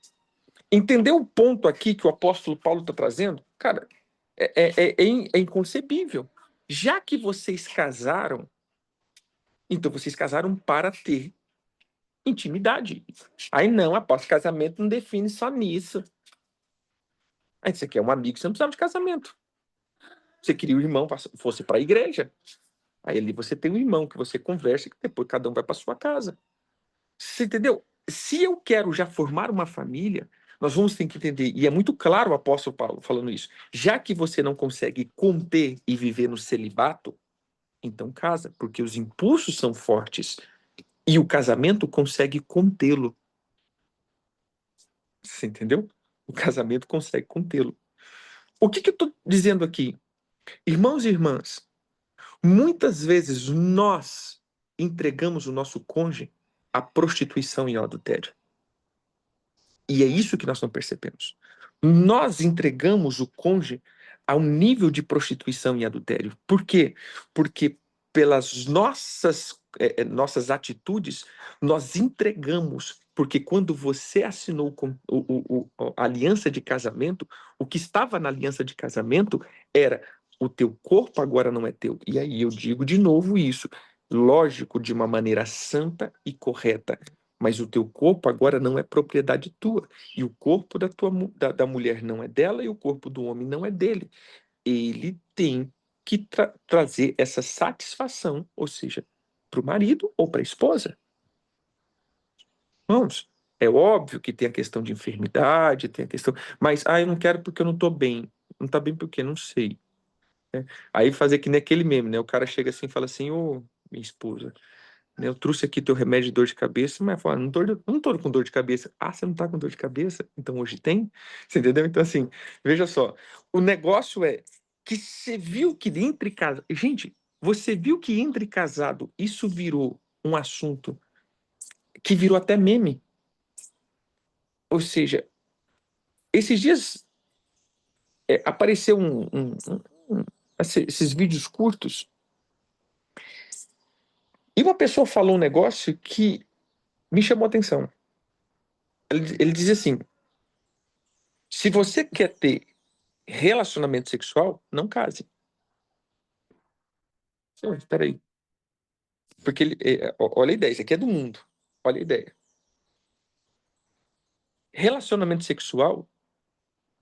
Entendeu o ponto aqui que o apóstolo Paulo está trazendo? Cara, é inconcebível. Já que vocês casaram, então vocês casaram para ter intimidade. Aí não, após casamento não define só nisso. Aí você quer um amigo, você não precisava de casamento. Você queria o irmão, fosse para a igreja. Aí ali você tem um irmão que você conversa e depois cada um vai para sua casa. Você entendeu? Se eu quero já formar uma família, nós vamos ter que entender, e é muito claro o apóstolo Paulo falando isso, já que você não consegue conter e viver no celibato, então casa, porque os impulsos são fortes e o casamento consegue contê-lo. Você entendeu? O casamento consegue contê-lo. O que eu estou dizendo aqui? Irmãos e irmãs, muitas vezes nós entregamos o nosso cônjuge à prostituição e ao adultério. E é isso que nós não percebemos. Nós entregamos o cônjuge a um nível de prostituição e adultério. Por quê? Porque pelas nossas atitudes, nós entregamos. Porque quando você assinou a aliança de casamento, o que estava na aliança de casamento era o teu corpo agora não é teu. E aí eu digo de novo isso, lógico, de uma maneira santa e correta. Mas o teu corpo agora não é propriedade tua. E o corpo da mulher não é dela e o corpo do homem não é dele. Ele tem que trazer essa satisfação, ou seja, para o marido ou para a esposa. Vamos. É óbvio que tem a questão de enfermidade, tem a questão. Mas, eu não quero porque eu não estou bem. Não está bem porque não sei. Né? Aí fazer que nem aquele meme, né? O cara chega assim e fala assim: ô, minha esposa. Eu trouxe aqui teu remédio de dor de cabeça, mas fala, não tô com dor de cabeça. Ah, você não tá com dor de cabeça? Então hoje tem? Você entendeu? Então, assim, veja só. O negócio é que você viu que entre casado. Gente, você viu que entre casado isso virou um assunto que virou até meme. Ou seja, esses dias apareceu esses vídeos curtos e uma pessoa falou um negócio que me chamou a atenção. Ele dizia assim: se você quer ter relacionamento sexual, não case. Espera aí. Porque olha a ideia, isso aqui é do mundo. Olha a ideia. Relacionamento sexual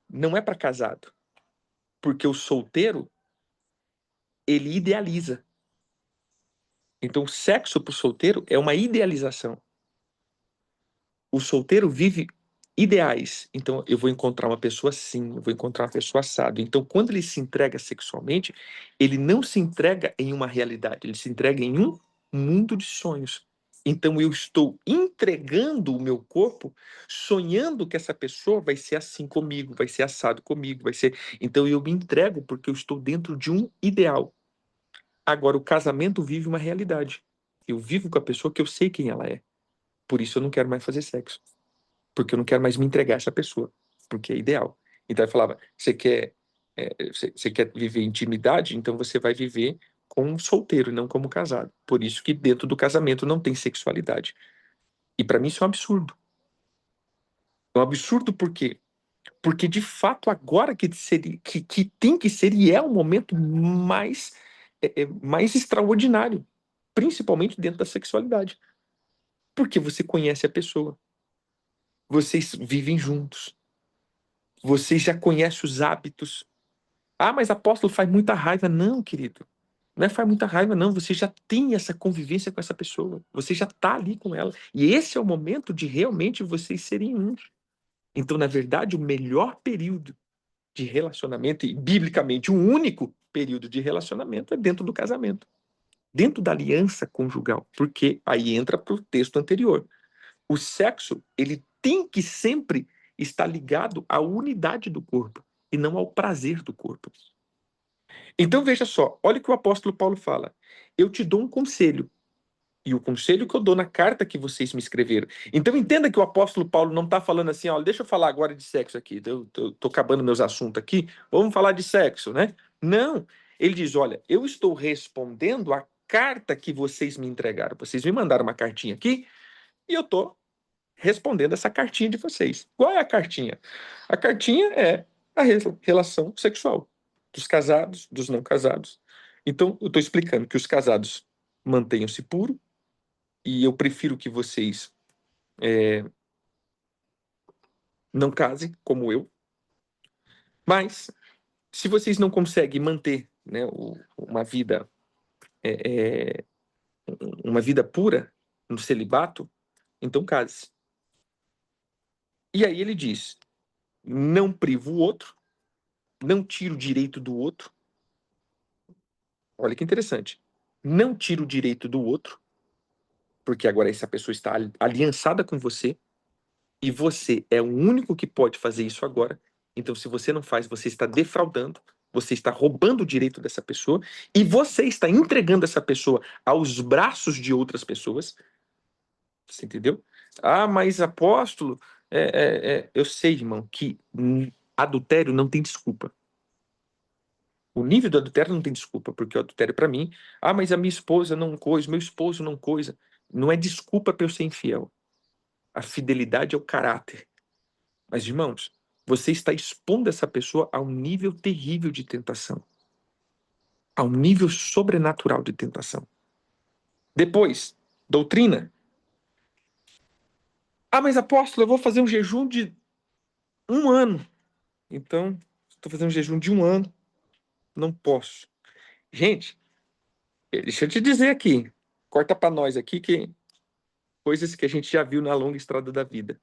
não é para casado. Porque o solteiro, ele idealiza. Então, o sexo para o solteiro é uma idealização. O solteiro vive ideais. Então, eu vou encontrar uma pessoa assim, eu vou encontrar uma pessoa assado. Então, quando ele se entrega sexualmente, ele não se entrega em uma realidade, ele se entrega em um mundo de sonhos. Então, eu estou entregando o meu corpo, sonhando que essa pessoa vai ser assim comigo, vai ser assado comigo, vai ser. Então, eu me entrego porque eu estou dentro de um ideal. Agora, o casamento vive uma realidade. Eu vivo com a pessoa que eu sei quem ela é. Por isso, eu não quero mais fazer sexo porque eu não quero mais me entregar a essa pessoa, porque é ideal. Então eu falava, você quer viver intimidade, então você vai viver como um solteiro e não como casado. Por isso que dentro do casamento não tem sexualidade. E para mim isso é um absurdo. É um absurdo por quê? Porque de fato agora que tem que ser e é o momento mais extraordinário, principalmente dentro da sexualidade. Porque você conhece a pessoa, vocês vivem juntos, vocês já conhecem os hábitos. Ah, mas apóstolo faz muita raiva. Não, querido. Não é faz muita raiva, não. Você já tem essa convivência com essa pessoa. Você já está ali com ela. E esse é o momento de realmente vocês serem um. Então, na verdade, o melhor período de relacionamento, e biblicamente o único período de relacionamento, é dentro do casamento. Dentro da aliança conjugal. Porque aí entra para o texto anterior. O sexo, ele tem que sempre estar ligado à unidade do corpo e não ao prazer do corpo. Então veja só, olha o que o apóstolo Paulo fala. Eu te dou um conselho, e o conselho que eu dou na carta que vocês me escreveram. Então entenda que o apóstolo Paulo não está falando assim, olha, deixa eu falar agora de sexo aqui, eu estou acabando meus assuntos aqui, vamos falar de sexo, né? Não, ele diz, olha, eu estou respondendo a carta que vocês me entregaram. Vocês me mandaram uma cartinha aqui, E eu estou respondendo essa cartinha de vocês. Qual é a cartinha? A cartinha é a relação sexual dos casados, dos não casados. Então, eu estou explicando que os casados mantenham-se puros e eu prefiro que vocês não casem, como eu. Mas, se vocês não conseguem manter, né, é, é, uma vida pura no celibato, então case. E aí ele diz: não privo o outro, não tiro o direito do outro. Olha que interessante. Não tiro o direito do outro, porque agora essa pessoa está aliançada com você e você é o único que pode fazer isso agora. Então, se você não faz, você está defraudando, você está roubando o direito dessa pessoa e você está entregando essa pessoa aos braços de outras pessoas. Você entendeu? Ah, mas apóstolo, eu sei, irmão, que adultério não tem desculpa. O nível do adultério não tem desculpa, porque o adultério para mim, ah, mas a minha esposa não coisa, meu esposo não coisa. Não é desculpa para eu ser infiel. A fidelidade é o caráter. Mas, irmãos, você está expondo essa pessoa a um nível terrível de tentação, a um nível sobrenatural de tentação. Depois, doutrina. Ah, mas apóstolo, eu vou fazer um jejum de 1 ano. Então, estou fazendo um jejum de 1 ano, não posso. Gente, deixa eu te dizer aqui, corta para nós aqui que coisas que a gente já viu na longa estrada da vida.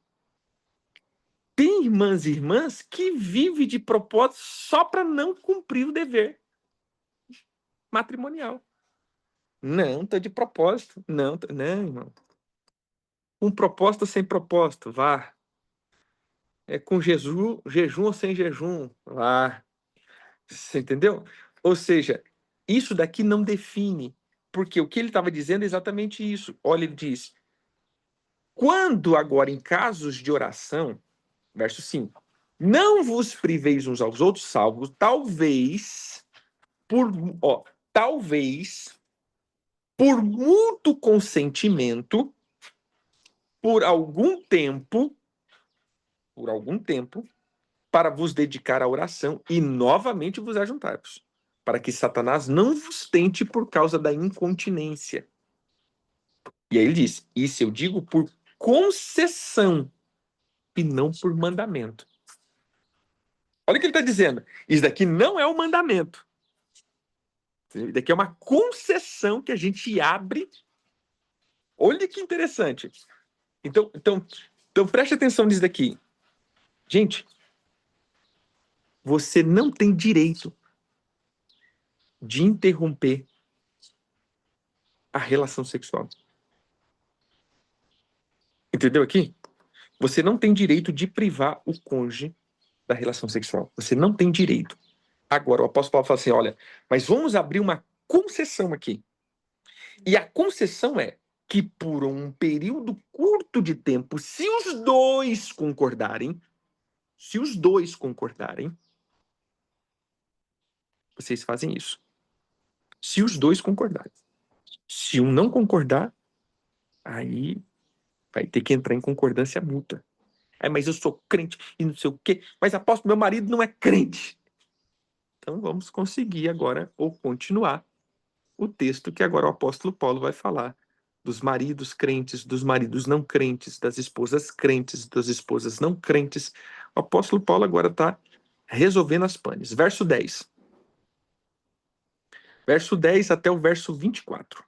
Tem irmãs e irmãs que vivem de propósito só para não cumprir o dever matrimonial. Não, tô de propósito. Não, irmão. Com propósito ou sem propósito, vá. É com jejum ou sem jejum, vá. Você entendeu? Ou seja, isso daqui não define, porque o que ele estava dizendo é exatamente isso. Olha, ele diz: quando agora em casos de oração, verso 5, não vos priveis uns aos outros, salvo talvez por, talvez por mútuo consentimento, por algum tempo, para vos dedicar à oração e novamente vos ajuntar-vos, para que Satanás não vos tente por causa da incontinência. E aí ele diz: isso eu digo por concessão e não por mandamento. Olha o que ele está dizendo. Isso daqui não é um mandamento. Isso daqui é uma concessão que a gente abre. Olha que interessante. Então preste atenção nisso daqui. Gente, você não tem direito de interromper a relação sexual. Entendeu aqui? Você não tem direito de privar o cônjuge da relação sexual. Você não tem direito. Agora, o apóstolo Paulo fala assim: olha, mas vamos abrir uma concessão aqui. E a concessão é que por um período curto de tempo, se os dois concordarem, vocês fazem isso. Se os dois concordarem. Se um não concordar, aí vai ter que entrar em concordância mútua. Mas eu sou crente e não sei o quê. Mas apóstolo, meu marido não é crente. Então vamos conseguir agora, ou continuar, o texto que agora o apóstolo Paulo vai falar dos maridos crentes, dos maridos não crentes, das esposas, das esposas não crentes. O apóstolo Paulo agora está resolvendo as panes. Verso 10. Verso 10 até o verso 24.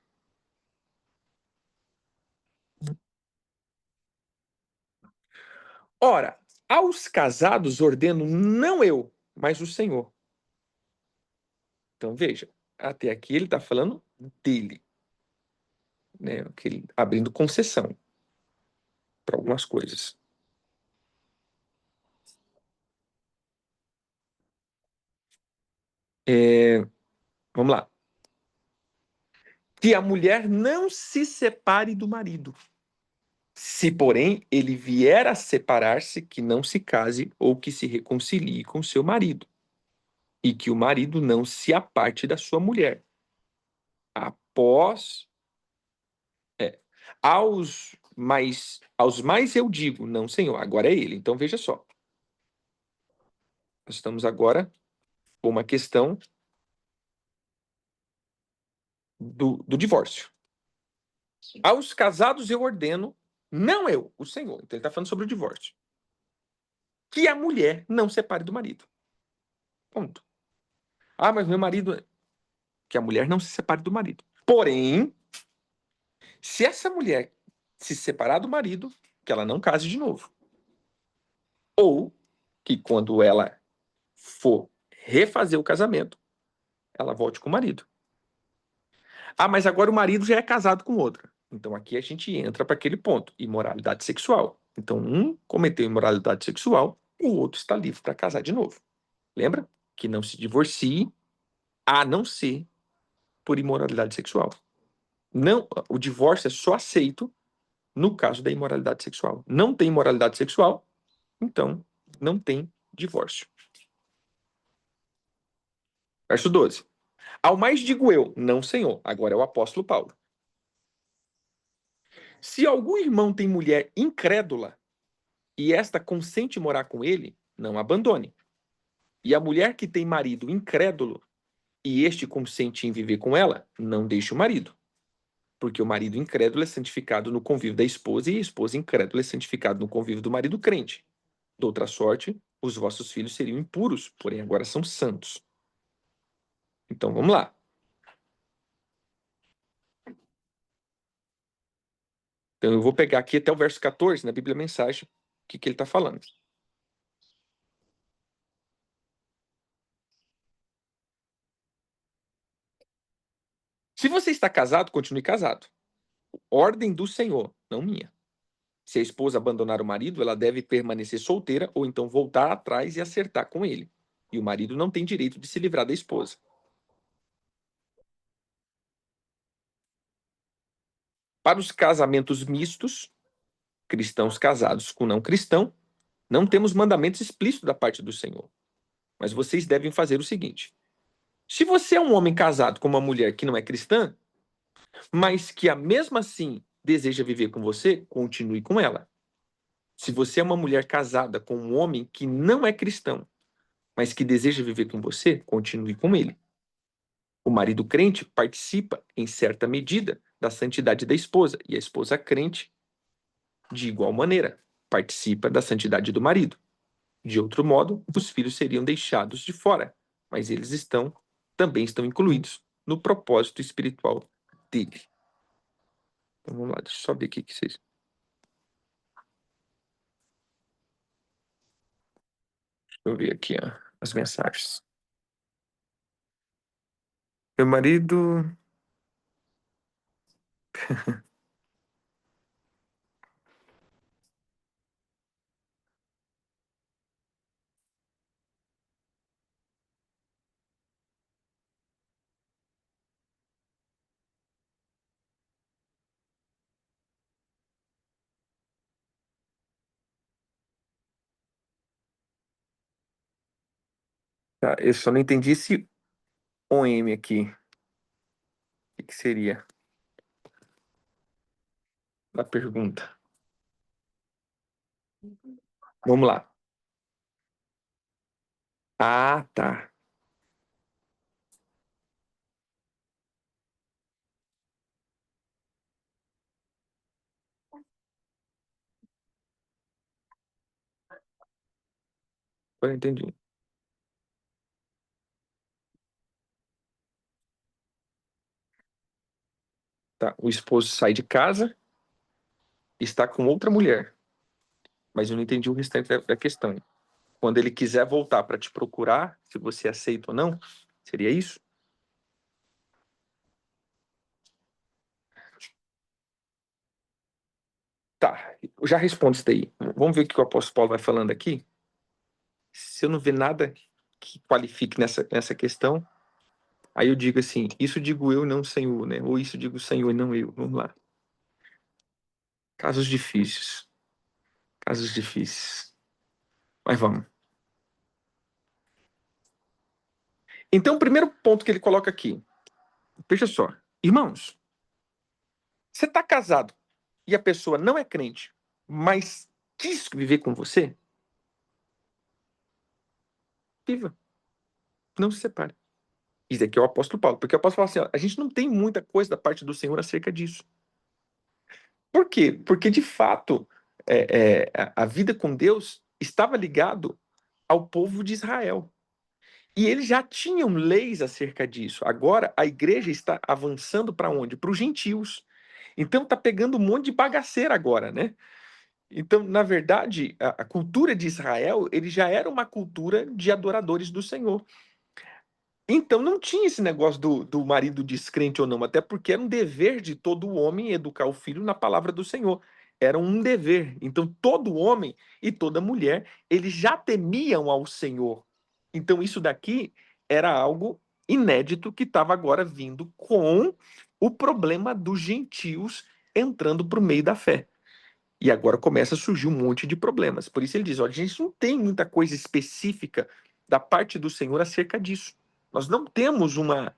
Ora, aos casados ordeno não eu, mas o Senhor. Então veja, até aqui ele está falando dele, né? Abrindo concessão para algumas coisas. Vamos lá. Que a mulher não se separe do marido. Se, porém, ele vier a separar-se, que não se case ou que se reconcilie com seu marido, e que o marido não se aparte da sua mulher. Após, é, aos Mas aos mais eu digo, não, Senhor. Agora é ele. Então veja só. Nós estamos agora com uma questão do divórcio. Aos casados eu ordeno, não eu, o Senhor. Então ele está falando sobre o divórcio. Que a mulher não separe do marido. Ponto. Ah, mas meu marido. Que a mulher não se separe do marido. Porém, se essa mulher se separar do marido, que ela não case de novo. Ou que quando ela for refazer o casamento, ela volte com o marido. Ah, mas agora o marido já é casado com outra. Então aqui a gente entra para aquele ponto, imoralidade sexual. Então um cometeu imoralidade sexual, o outro está livre para casar de novo. Lembra? Que não se divorcie a não ser por imoralidade sexual. Não, o divórcio é só aceito no caso da imoralidade sexual. Não tem imoralidade sexual, então não tem divórcio. Verso 12. Ao mais digo eu, não, Senhor. Agora é o apóstolo Paulo. Se algum irmão tem mulher incrédula e esta consente morar com ele, não abandone. E a mulher que tem marido incrédulo e este consente em viver com ela, não deixe o marido. Porque o marido incrédulo é santificado no convívio da esposa e a esposa incrédula é santificada no convívio do marido crente. De outra sorte, os vossos filhos seriam impuros, porém agora são santos. Então vamos lá. Então eu vou pegar aqui até o verso 14 na Bíblia Mensagem, o que ele está falando. Se você está casado, continue casado. Ordem do Senhor, não minha. Se a esposa abandonar o marido, ela deve permanecer solteira ou então voltar atrás e acertar com ele. E o marido não tem direito de se livrar da esposa. Para os casamentos mistos, cristãos casados com não cristão, não temos mandamentos explícitos da parte do Senhor. Mas vocês devem fazer o seguinte: se você é um homem casado com uma mulher que não é cristã, mas que a mesma assim deseja viver com você, continue com ela. Se você é uma mulher casada com um homem que não é cristão, mas que deseja viver com você, continue com ele. O marido crente participa, em certa medida, da santidade da esposa, e a esposa crente, de igual maneira, participa da santidade do marido. De outro modo, os filhos seriam deixados de fora, mas eles também estão incluídos no propósito espiritual dele. Então vamos lá, deixa eu só ver aqui que vocês. Deixa eu ver aqui ó, as mensagens. Meu marido. Tá, eu só não entendi esse OM aqui. O que seria a pergunta? Vamos lá. Ah, tá. Agora eu entendi. Tá. O esposo sai de casa e está com outra mulher. Mas eu não entendi o restante da questão. Quando ele quiser voltar para te procurar, se você aceita ou não, seria isso? Tá. Eu já respondo isso daí. Vamos ver o que o apóstolo Paulo vai falando aqui. Se eu não ver nada que qualifique nessa questão, aí eu digo assim, isso digo eu, não o Senhor, né? Ou isso digo o Senhor e não eu. Vamos lá. Casos difíceis. Casos difíceis. Mas vamos. Então, o primeiro ponto que ele coloca aqui. Veja só. Irmãos, você está casado e a pessoa não é crente, mas quis viver com você, viva, não se separe. Isso aqui é o apóstolo Paulo, porque o apóstolo fala assim, ó, a gente não tem muita coisa da parte do Senhor acerca disso. Por quê? Porque, de fato, a vida com Deus estava ligado ao povo de Israel. E eles já tinham leis acerca disso. Agora, a igreja está avançando para onde? Para os gentios. Então, está pegando um monte de bagaceira agora, né? Então, na verdade, a cultura de Israel, ele já era uma cultura de adoradores do Senhor. Então não tinha esse negócio do marido descrente ou não, até porque era um dever de todo homem educar o filho na palavra do Senhor. Era um dever. Então todo homem e toda mulher, eles já temiam ao Senhor. Então isso daqui era algo inédito que estava agora vindo com o problema dos gentios entrando para o meio da fé. E agora começa a surgir um monte de problemas. Por isso ele diz: olha, a gente não tem muita coisa específica da parte do Senhor acerca disso. Nós não temos uma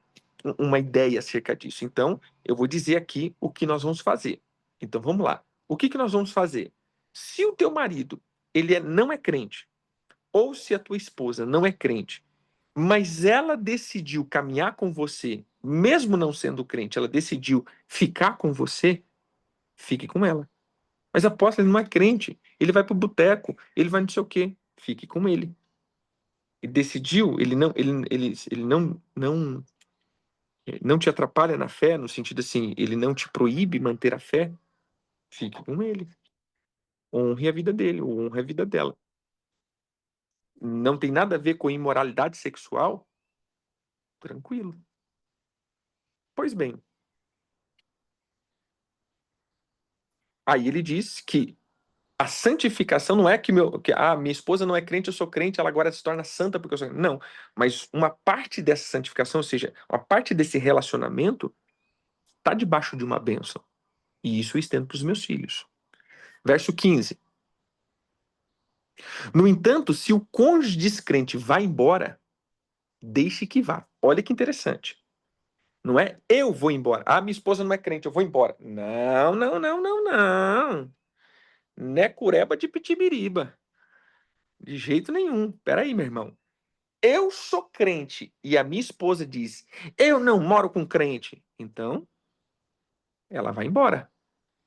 ideia acerca disso. Então, eu vou dizer aqui o que nós vamos fazer. Então, vamos lá. O que nós vamos fazer? Se o teu marido não é crente, ou se a tua esposa não é crente, mas ela decidiu caminhar com você, mesmo não sendo crente, ela decidiu ficar com você, fique com ela. Mas apóstolo, ele não é crente. Ele vai pro boteco, ele vai não sei o quê. Fique com ele. Ele decidiu, ele não te atrapalha na fé, no sentido assim, ele não te proíbe manter a fé. Fique com ele. Honre a vida dele, ou honre a vida dela. Não tem nada a ver com imoralidade sexual? Tranquilo. Pois bem, aí ele diz que a santificação não é que minha esposa não é crente, eu sou crente, ela agora se torna santa porque eu sou crente. Não, mas uma parte dessa santificação, ou seja, uma parte desse relacionamento, está debaixo de uma bênção. E isso eu estendo para os meus filhos. Verso 15. No entanto, se o cônjuge descrente vai embora, deixe que vá. Olha que interessante. Não é eu vou embora. Ah, minha esposa não é crente, eu vou embora. Não, não, não, não, não. Não é cureba de pitibiriba. De jeito nenhum. Peraí, meu irmão. Eu sou crente e a minha esposa diz: eu não moro com crente. Então, ela vai embora.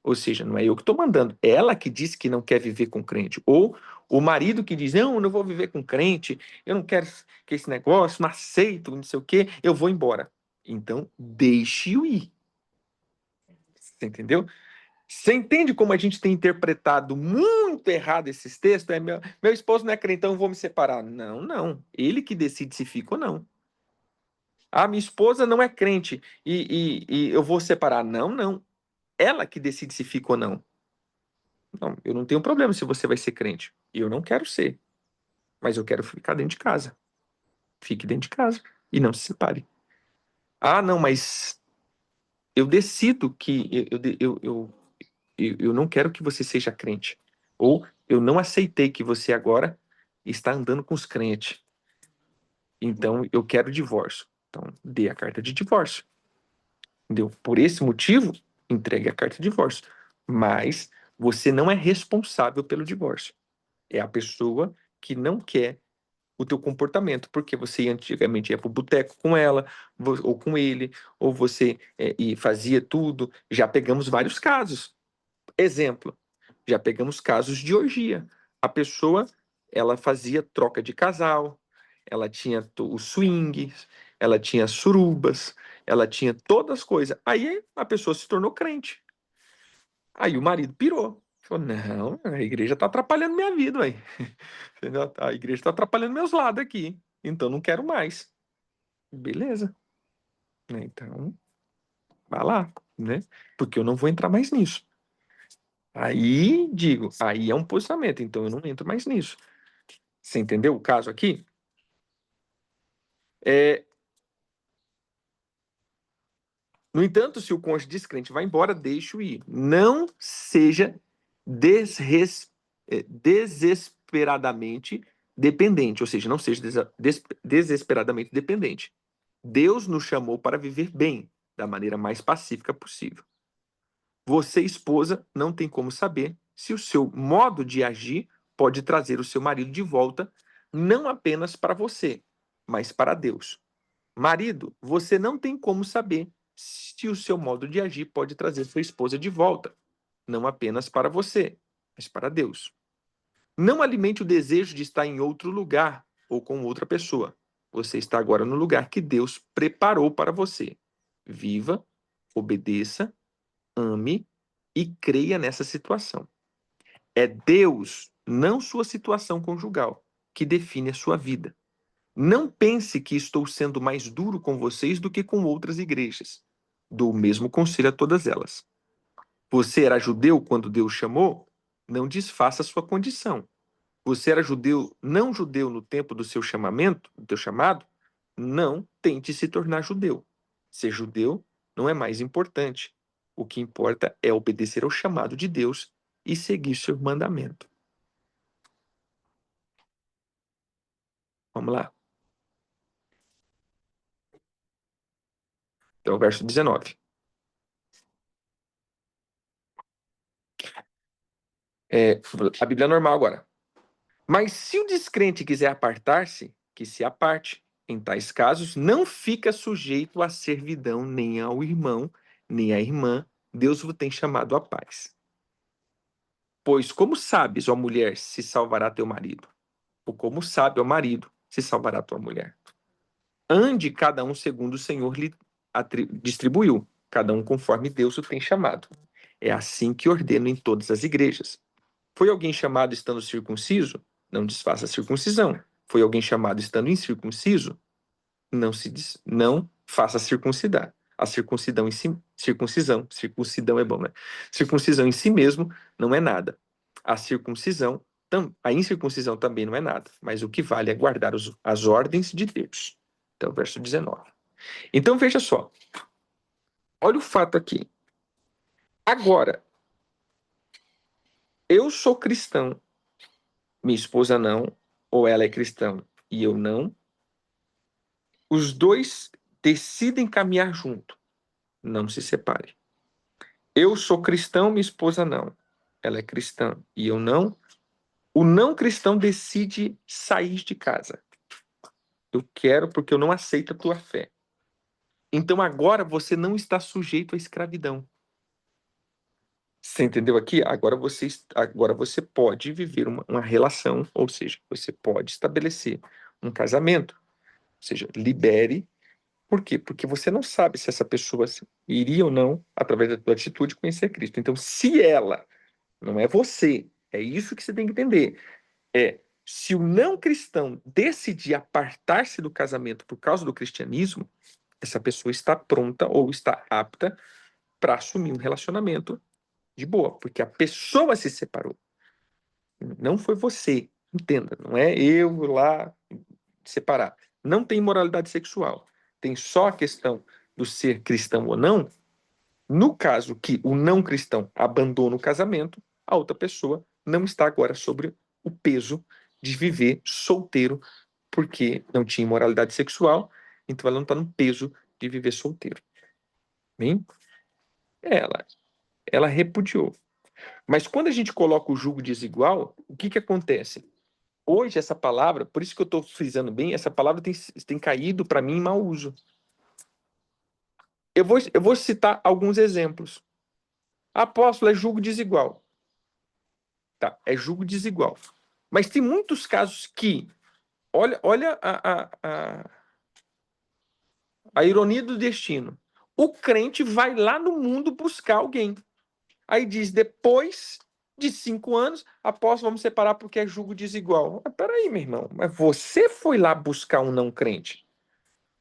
Ou seja, não é eu que estou mandando. É ela que diz que não quer viver com crente. Ou o marido que diz: não, eu não vou viver com crente, eu não quero que esse negócio, não aceito, não sei o quê, eu vou embora. Então, deixe-o ir. Você entendeu? Você entende como a gente tem interpretado muito errado esses textos? Meu esposo não é crente, então eu vou me separar. Não, não. Ele que decide se fica ou não. Ah, minha esposa não é crente e eu vou separar. Não, não. Ela que decide se fica ou não. Não, eu não tenho problema se você vai ser crente. Eu não quero ser, mas eu quero ficar dentro de casa. Fique dentro de casa e não se separe. Ah, não, mas eu decido que eu não quero que você seja crente. Ou eu não aceitei que você agora está andando com os crentes. Então eu quero divórcio. Então dê a carta de divórcio. Entendeu? Por esse motivo, entregue a carta de divórcio. Mas você não é responsável pelo divórcio. É a pessoa que não quer o teu comportamento, porque você antigamente ia para o boteco com ela, ou com ele, ou você e fazia tudo. Já pegamos vários casos. Exemplo, já pegamos casos de orgia. A pessoa, ela fazia troca de casal, ela tinha os swings, ela tinha surubas, ela tinha todas as coisas. Aí a pessoa se tornou crente. Aí o marido pirou. Falou, não, a igreja está atrapalhando minha vida, aí. A igreja está atrapalhando meus lados aqui. Então não quero mais. Beleza. Né? Então, vá lá, né? Porque eu não vou entrar mais nisso. Aí, digo, aí é um posicionamento, então eu não entro mais nisso. Você entendeu o caso aqui? É, no entanto, se o cônjuge descrente vai embora, deixe-o ir. Não seja desesperadamente dependente, ou seja, não seja desesperadamente dependente. Deus nos chamou para viver bem, da maneira mais pacífica possível. Você, esposa, não tem como saber se o seu modo de agir pode trazer o seu marido de volta, não apenas para você, mas para Deus. Marido, você não tem como saber se o seu modo de agir pode trazer sua esposa de volta, não apenas para você, mas para Deus. Não alimente o desejo de estar em outro lugar ou com outra pessoa. Você está agora no lugar que Deus preparou para você. Viva, obedeça, ame e creia nessa situação. É Deus, não sua situação conjugal, que define a sua vida. Não pense que estou sendo mais duro com vocês do que com outras igrejas. Dou o mesmo conselho a todas elas. Você era judeu quando Deus chamou? Não desfaça sua condição. Você era judeu, não judeu no tempo do seu chamamento, do teu chamado? Não tente se tornar judeu. Ser judeu não é mais importante. O que importa é obedecer ao chamado de Deus e seguir seu mandamento. Vamos lá. Então, o verso 19. A Bíblia normal agora. Mas se o descrente quiser apartar-se, que se aparte. Em tais casos, não fica sujeito à servidão nem ao irmão, nem à irmã. Deus vos tem chamado à paz. Pois como sabes, ó mulher, se salvará teu marido? Ou como sabe, ó marido, se salvará tua mulher? Ande cada um segundo o Senhor lhe distribuiu, cada um conforme Deus o tem chamado. É assim que ordeno em todas as igrejas. Foi alguém chamado estando circunciso? Não desfaça a circuncisão. Foi alguém chamado estando incircunciso? Não faça circuncidar. A circuncidão em si, circuncidão é bom, né? Circuncisão em si mesmo não é nada. A incircuncisão também não é nada, mas o que vale é guardar as ordens de Deus. Então, verso 19. Então, veja só. Olha o fato aqui. Agora, eu sou cristão, minha esposa não, ou ela é cristã e eu não. Os dois decidem caminhar junto. Não se separe. Eu sou cristão, minha esposa não. Ela é cristã e eu não. O não cristão decide sair de casa. Eu quero porque eu não aceito a tua fé. Então agora você não está sujeito à escravidão. Você entendeu aqui? Agora você pode viver uma relação, ou seja, você pode estabelecer um casamento. Ou seja, libere. Por quê? Porque você não sabe se essa pessoa iria ou não, através da tua atitude, conhecer Cristo. Então, se ela, não é você, é isso que você tem que entender. Se o não cristão decidir apartar-se do casamento por causa do cristianismo, essa pessoa está pronta ou está apta para assumir um relacionamento de boa, porque a pessoa se separou. Não foi você, entenda, não é eu lá separar. Não tem imoralidade sexual. Tem só a questão do ser cristão ou não. No caso que o não cristão abandona o casamento, a outra pessoa não está agora sobre o peso de viver solteiro porque não tinha imoralidade sexual, então ela não está no peso de viver solteiro. Bem? Ela repudiou. Mas quando a gente coloca o jugo desigual, o que acontece? Hoje essa palavra, por isso que eu estou frisando bem, essa palavra tem caído para mim em mau uso. Eu vou citar alguns exemplos. Apóstolo, é jugo desigual. Tá, é jugo desigual. Mas tem muitos casos que, olha a ironia do destino. O crente vai lá no mundo buscar alguém. Aí diz, depois de 5 anos, apóstolo, vamos separar porque é jugo desigual. Mas peraí, meu irmão, mas você foi lá buscar um não crente.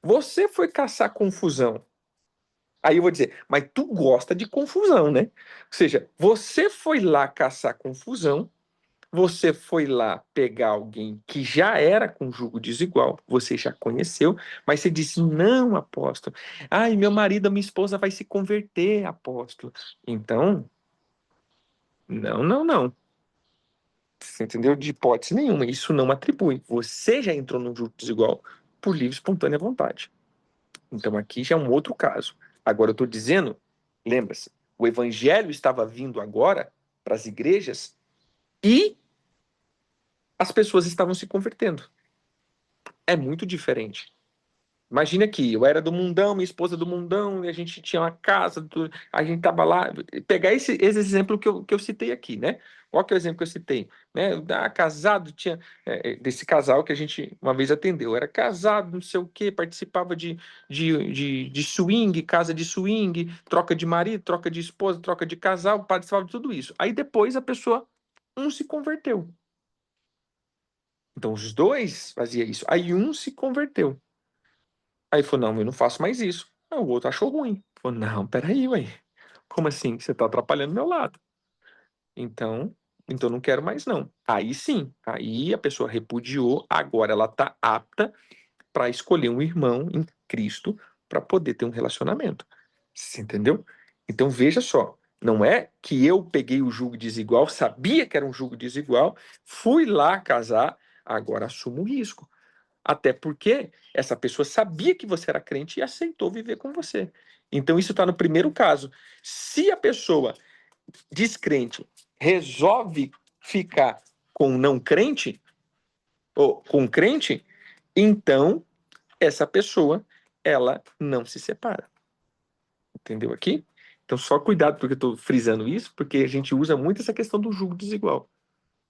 Você foi caçar confusão. Aí eu vou dizer, mas tu gosta de confusão, né? Ou seja, você foi lá caçar confusão, você foi lá pegar alguém que já era com jugo desigual, você já conheceu, mas você disse, não, apóstolo. Ai, meu marido, minha esposa vai se converter, apóstolo. Então, não. Você entendeu? De hipótese nenhuma. Isso não atribui. Você já entrou num jugo desigual por livre e espontânea vontade. Então aqui já é um outro caso. Agora eu estou dizendo, lembra-se, O evangelho estava vindo agora para as igrejas e as pessoas estavam se convertendo. É muito diferente. Imagina que eu era do mundão, minha esposa do mundão, e a gente tinha uma casa, a gente tava lá. Pegar esse exemplo que eu citei aqui, né? Qual que é o exemplo que eu citei? Né? Casado, tinha desse casal que a gente uma vez atendeu. Era casado, não sei o quê, participava de swing, casa de swing, troca de marido, troca de esposa, troca de casal, participava de tudo isso. Aí depois a pessoa, um se converteu. Então os dois faziam isso. Aí um se converteu. Aí falou, não, eu não faço mais isso. Aí o outro achou ruim. Falou, não, peraí, ué. Como assim? Você tá atrapalhando meu lado. Então, então não quero mais não. Aí sim, aí a pessoa repudiou, agora ela tá apta para escolher um irmão em Cristo para poder ter um relacionamento. Você entendeu? Então veja só, não é que eu peguei o jugo desigual, sabia que era um jugo desigual, fui lá casar, agora assumo o risco. Até porque essa pessoa sabia que você era crente e aceitou viver com você. Então, isso está no primeiro caso. Se a pessoa descrente resolve ficar com um não crente, ou com um crente, então essa pessoa ela não se separa. Entendeu aqui? Então, só cuidado porque eu estou frisando isso, porque a gente usa muito essa questão do jugo desigual.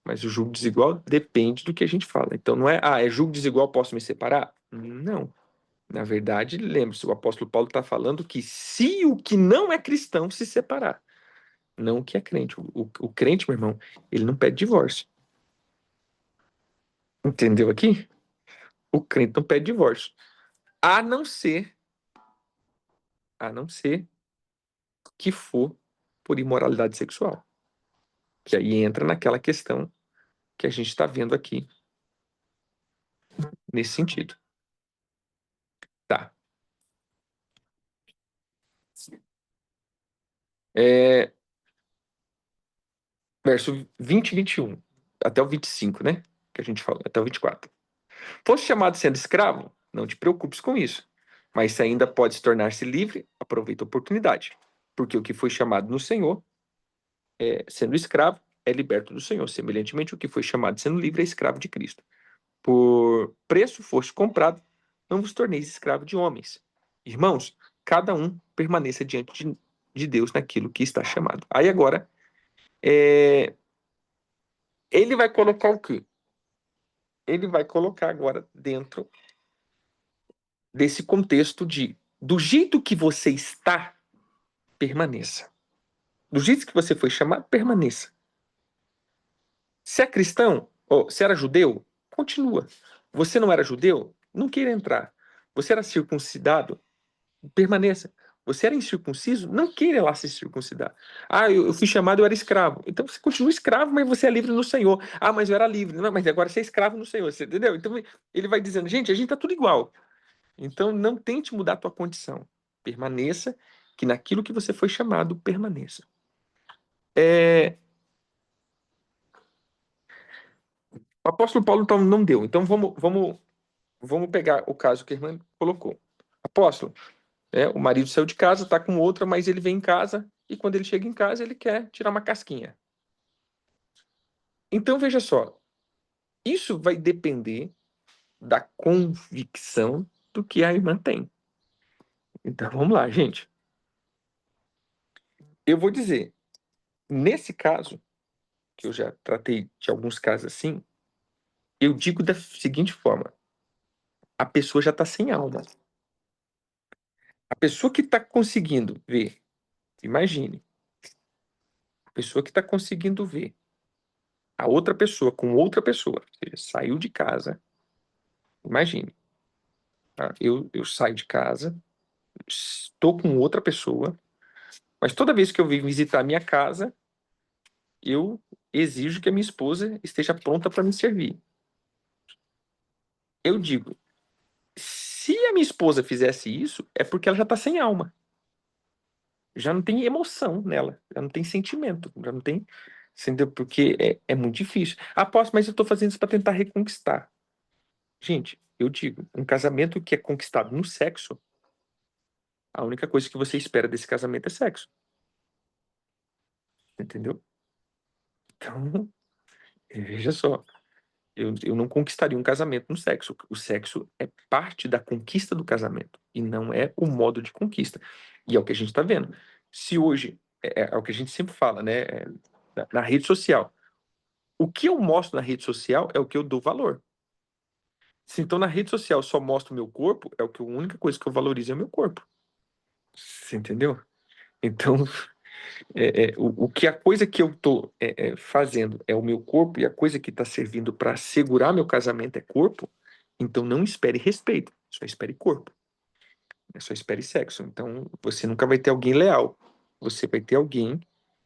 Mas o jugo desigual depende do que a gente fala. Então, não é, é jugo desigual, posso me separar? Não. Na verdade, lembre-se, o apóstolo Paulo está falando que se o que não é cristão se separar, não o que é crente. O crente, meu irmão, ele não pede divórcio. Entendeu aqui? O crente não pede divórcio. A não ser, a não ser que for por imoralidade sexual. Que aí entra naquela questão que a gente está vendo aqui, nesse sentido. Tá. É, verso 20 e 21. Até o 25, né? Que a gente falou, até o 24. Foste chamado sendo escravo? Não te preocupes com isso. Mas se ainda pode tornar-se livre, aproveita a oportunidade. Porque o que foi chamado no Senhor, sendo escravo, é liberto do Senhor. Semelhantemente, o que foi chamado sendo livre é escravo de Cristo. Por preço foste comprado, não vos torneis escravo de homens. Irmãos, cada um permaneça diante de Deus naquilo que está chamado. Aí agora, ele vai colocar o quê? Ele vai colocar agora dentro desse contexto de do jeito que você está, permaneça. Do jeito que você foi chamado, permaneça. Se é cristão, ou se era judeu, continua. Você não era judeu, não queira entrar. Você era circuncidado, permaneça. Você era incircunciso, não queira lá se circuncidar. Eu fui chamado, eu era escravo. Então você continua escravo, mas você é livre no Senhor. Mas eu era livre. Não, mas agora você é escravo no Senhor, você entendeu? Então ele vai dizendo, gente, a gente tá tudo igual. Então, não tente mudar a tua condição. Permaneça, que naquilo que você foi chamado, permaneça. O apóstolo Paulo então, não deu. Então, vamos pegar o caso que a irmã colocou. Apóstolo, o marido saiu de casa, está com outra, mas ele vem em casa e quando ele chega em casa, ele quer tirar uma casquinha. Então, veja só. Isso vai depender da convicção do que a irmã tem. Então, vamos lá, gente. Eu vou dizer, nesse caso, que eu já tratei de alguns casos assim, eu digo da seguinte forma: a pessoa já está sem alma. A pessoa que está conseguindo ver, imagine, a pessoa que está conseguindo ver a outra pessoa com outra pessoa, ou seja, saiu de casa, imagine, tá? Eu saio de casa, estou com outra pessoa, mas toda vez que eu venho visitar a minha casa, eu exijo que a minha esposa esteja pronta para me servir. Eu digo, se a minha esposa fizesse isso, é porque ela já está sem alma. Já não tem emoção nela, já não tem sentimento, já não tem. Entendeu? Porque é muito difícil. Aposto, mas eu estou fazendo isso para tentar reconquistar. Gente, eu digo, um casamento que é conquistado no sexo, a única coisa que você espera desse casamento é sexo. entendeu? Então, veja só, eu não conquistaria um casamento no sexo. O sexo é parte da conquista do casamento e não é o modo de conquista. E é o que a gente está vendo. Se hoje, é o que a gente sempre fala, né? Na rede social. O que eu mostro na rede social é o que eu dou valor. Se então na rede social eu só mostro o meu corpo, é a única coisa que eu valorizo é o meu corpo. Você entendeu? Então, o que a coisa que eu estou fazendo é o meu corpo e a coisa que está servindo para segurar meu casamento é corpo, então não espere respeito, só espere corpo, só espere sexo. Então você nunca vai ter alguém leal, você vai ter alguém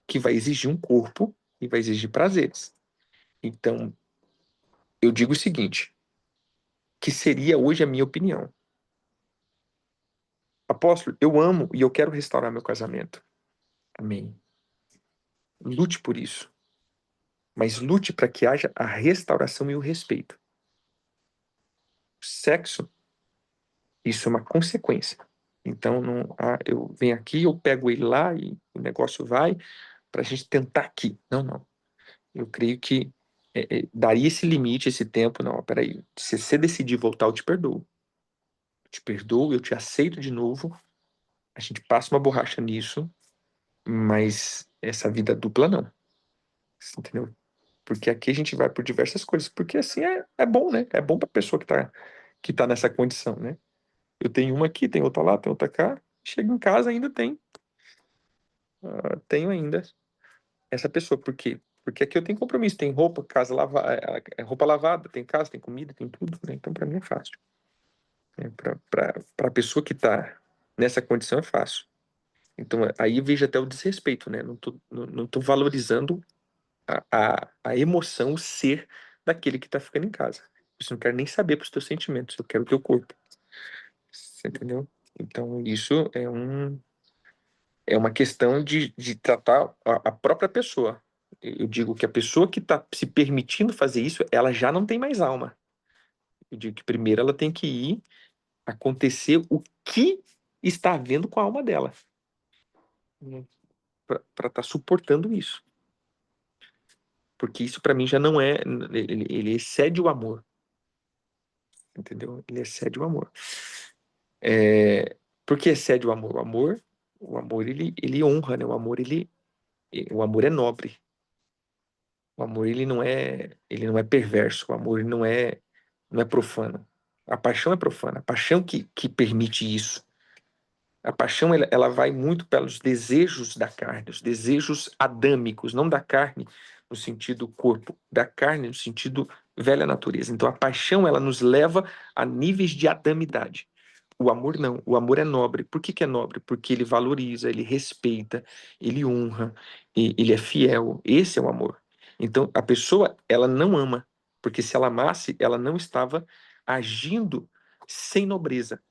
que vai exigir um corpo e vai exigir prazeres. Então eu digo o seguinte, que seria hoje a minha opinião. Apóstolo, eu amo e eu quero restaurar meu casamento. Amém. Lute por isso. Mas lute para que haja a restauração e o respeito. O sexo, isso é uma consequência. Então, não, eu venho aqui, eu pego ele lá e o negócio vai para a gente tentar aqui. Não, não. Eu creio que daria esse limite, esse tempo. Não, peraí. Se você decidir voltar, eu te perdoo. Eu te perdoo, eu te aceito de novo. A gente passa uma borracha nisso, mas essa vida dupla não. Você entendeu? Porque aqui a gente vai por diversas coisas. Porque assim é bom, né? É bom para a pessoa que tá nessa condição, né? Eu tenho uma aqui, tem outra lá, tem outra cá. Chego em casa ainda tenho ainda essa pessoa. Por quê? Porque aqui eu tenho compromisso, tem roupa, casa lavada, roupa lavada, tem casa, tem comida, tem tudo, né? Então para mim é fácil. Para a pessoa que tá nessa condição é fácil. Então aí eu vejo até o desrespeito, né? Não tô valorizando a emoção, o ser daquele que tá ficando em casa. Isso não quero nem saber pros teus sentimentos, eu quero o teu corpo. Você entendeu? Então isso é uma questão de tratar a própria pessoa. Eu digo que a pessoa que está se permitindo fazer isso, ela já não tem mais alma. Eu digo que primeiro ela tem que ir acontecer o que está havendo com a alma dela, para estar suportando isso. Porque isso para mim já não é. Ele excede o amor. Entendeu? Ele excede o amor. Por que excede o amor? O amor ele honra, né? O amor é nobre. O amor ele não é perverso, o amor ele não é profano. A paixão é profana, a paixão que permite isso. A paixão ela vai muito pelos desejos da carne, os desejos adâmicos, não da carne no sentido corpo, da carne no sentido velha natureza. Então a paixão ela nos leva a níveis de adamidade. O amor não, o amor é nobre. Por que que é nobre? Porque ele valoriza, ele respeita, ele honra, ele é fiel. Esse é o amor. Então a pessoa ela não ama, porque se ela amasse, ela não estava agindo sem nobreza.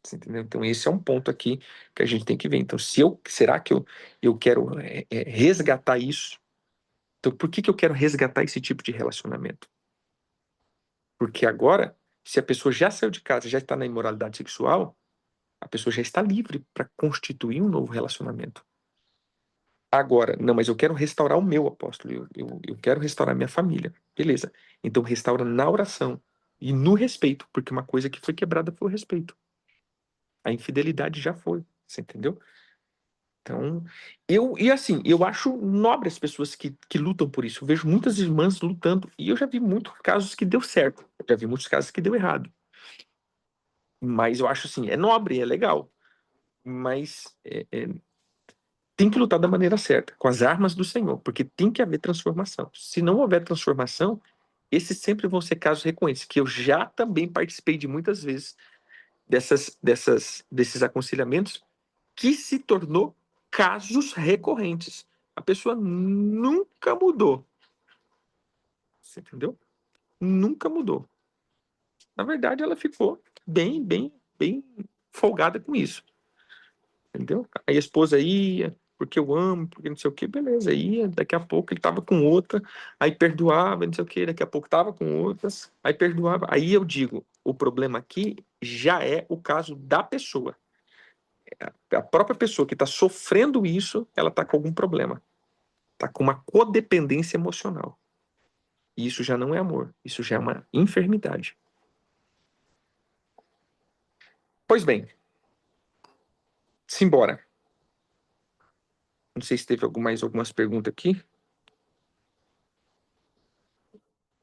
Você entendeu? Então, esse é um ponto aqui que a gente tem que ver. Então, será que eu quero resgatar isso? Então, por que eu quero resgatar esse tipo de relacionamento? Porque agora, se a pessoa já saiu de casa, já está na imoralidade sexual, a pessoa já está livre para constituir um novo relacionamento. Agora, não, mas eu quero restaurar o meu apóstolo, eu quero restaurar minha família. Beleza. Então, restaura na oração e no respeito, porque uma coisa que foi quebrada foi o respeito. A infidelidade já foi, você entendeu? Então, eu acho nobre as pessoas que lutam por isso. Eu vejo muitas irmãs lutando e eu já vi muitos casos que deu certo, eu já vi muitos casos que deu errado. Mas eu acho assim, é nobre, é legal, mas tem que lutar da maneira certa, com as armas do Senhor, porque tem que haver transformação. Se não houver transformação, esses sempre vão ser casos recorrentes, que eu já também participei de muitas vezes desses aconselhamentos que se tornou casos recorrentes. A pessoa nunca mudou. Você entendeu? Nunca mudou. Na verdade, ela ficou bem, bem, bem folgada com isso. Entendeu? Aí a esposa ia, porque eu amo, porque não sei o que, beleza, ia, daqui a pouco ele tava com outra, aí perdoava, não sei o que, daqui a pouco tava com outras, aí perdoava. Aí eu digo, o problema aqui já é o caso da pessoa. A própria pessoa que está sofrendo isso, ela está com algum problema. Está com uma codependência emocional. E isso já não é amor, isso já é uma enfermidade. Pois bem, simbora. Não sei se teve mais algumas perguntas aqui.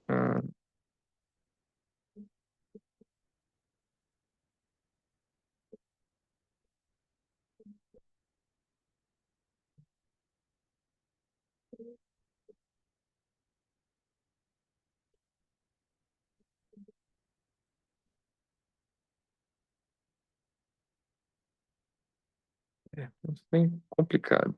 Ah, é bem complicado.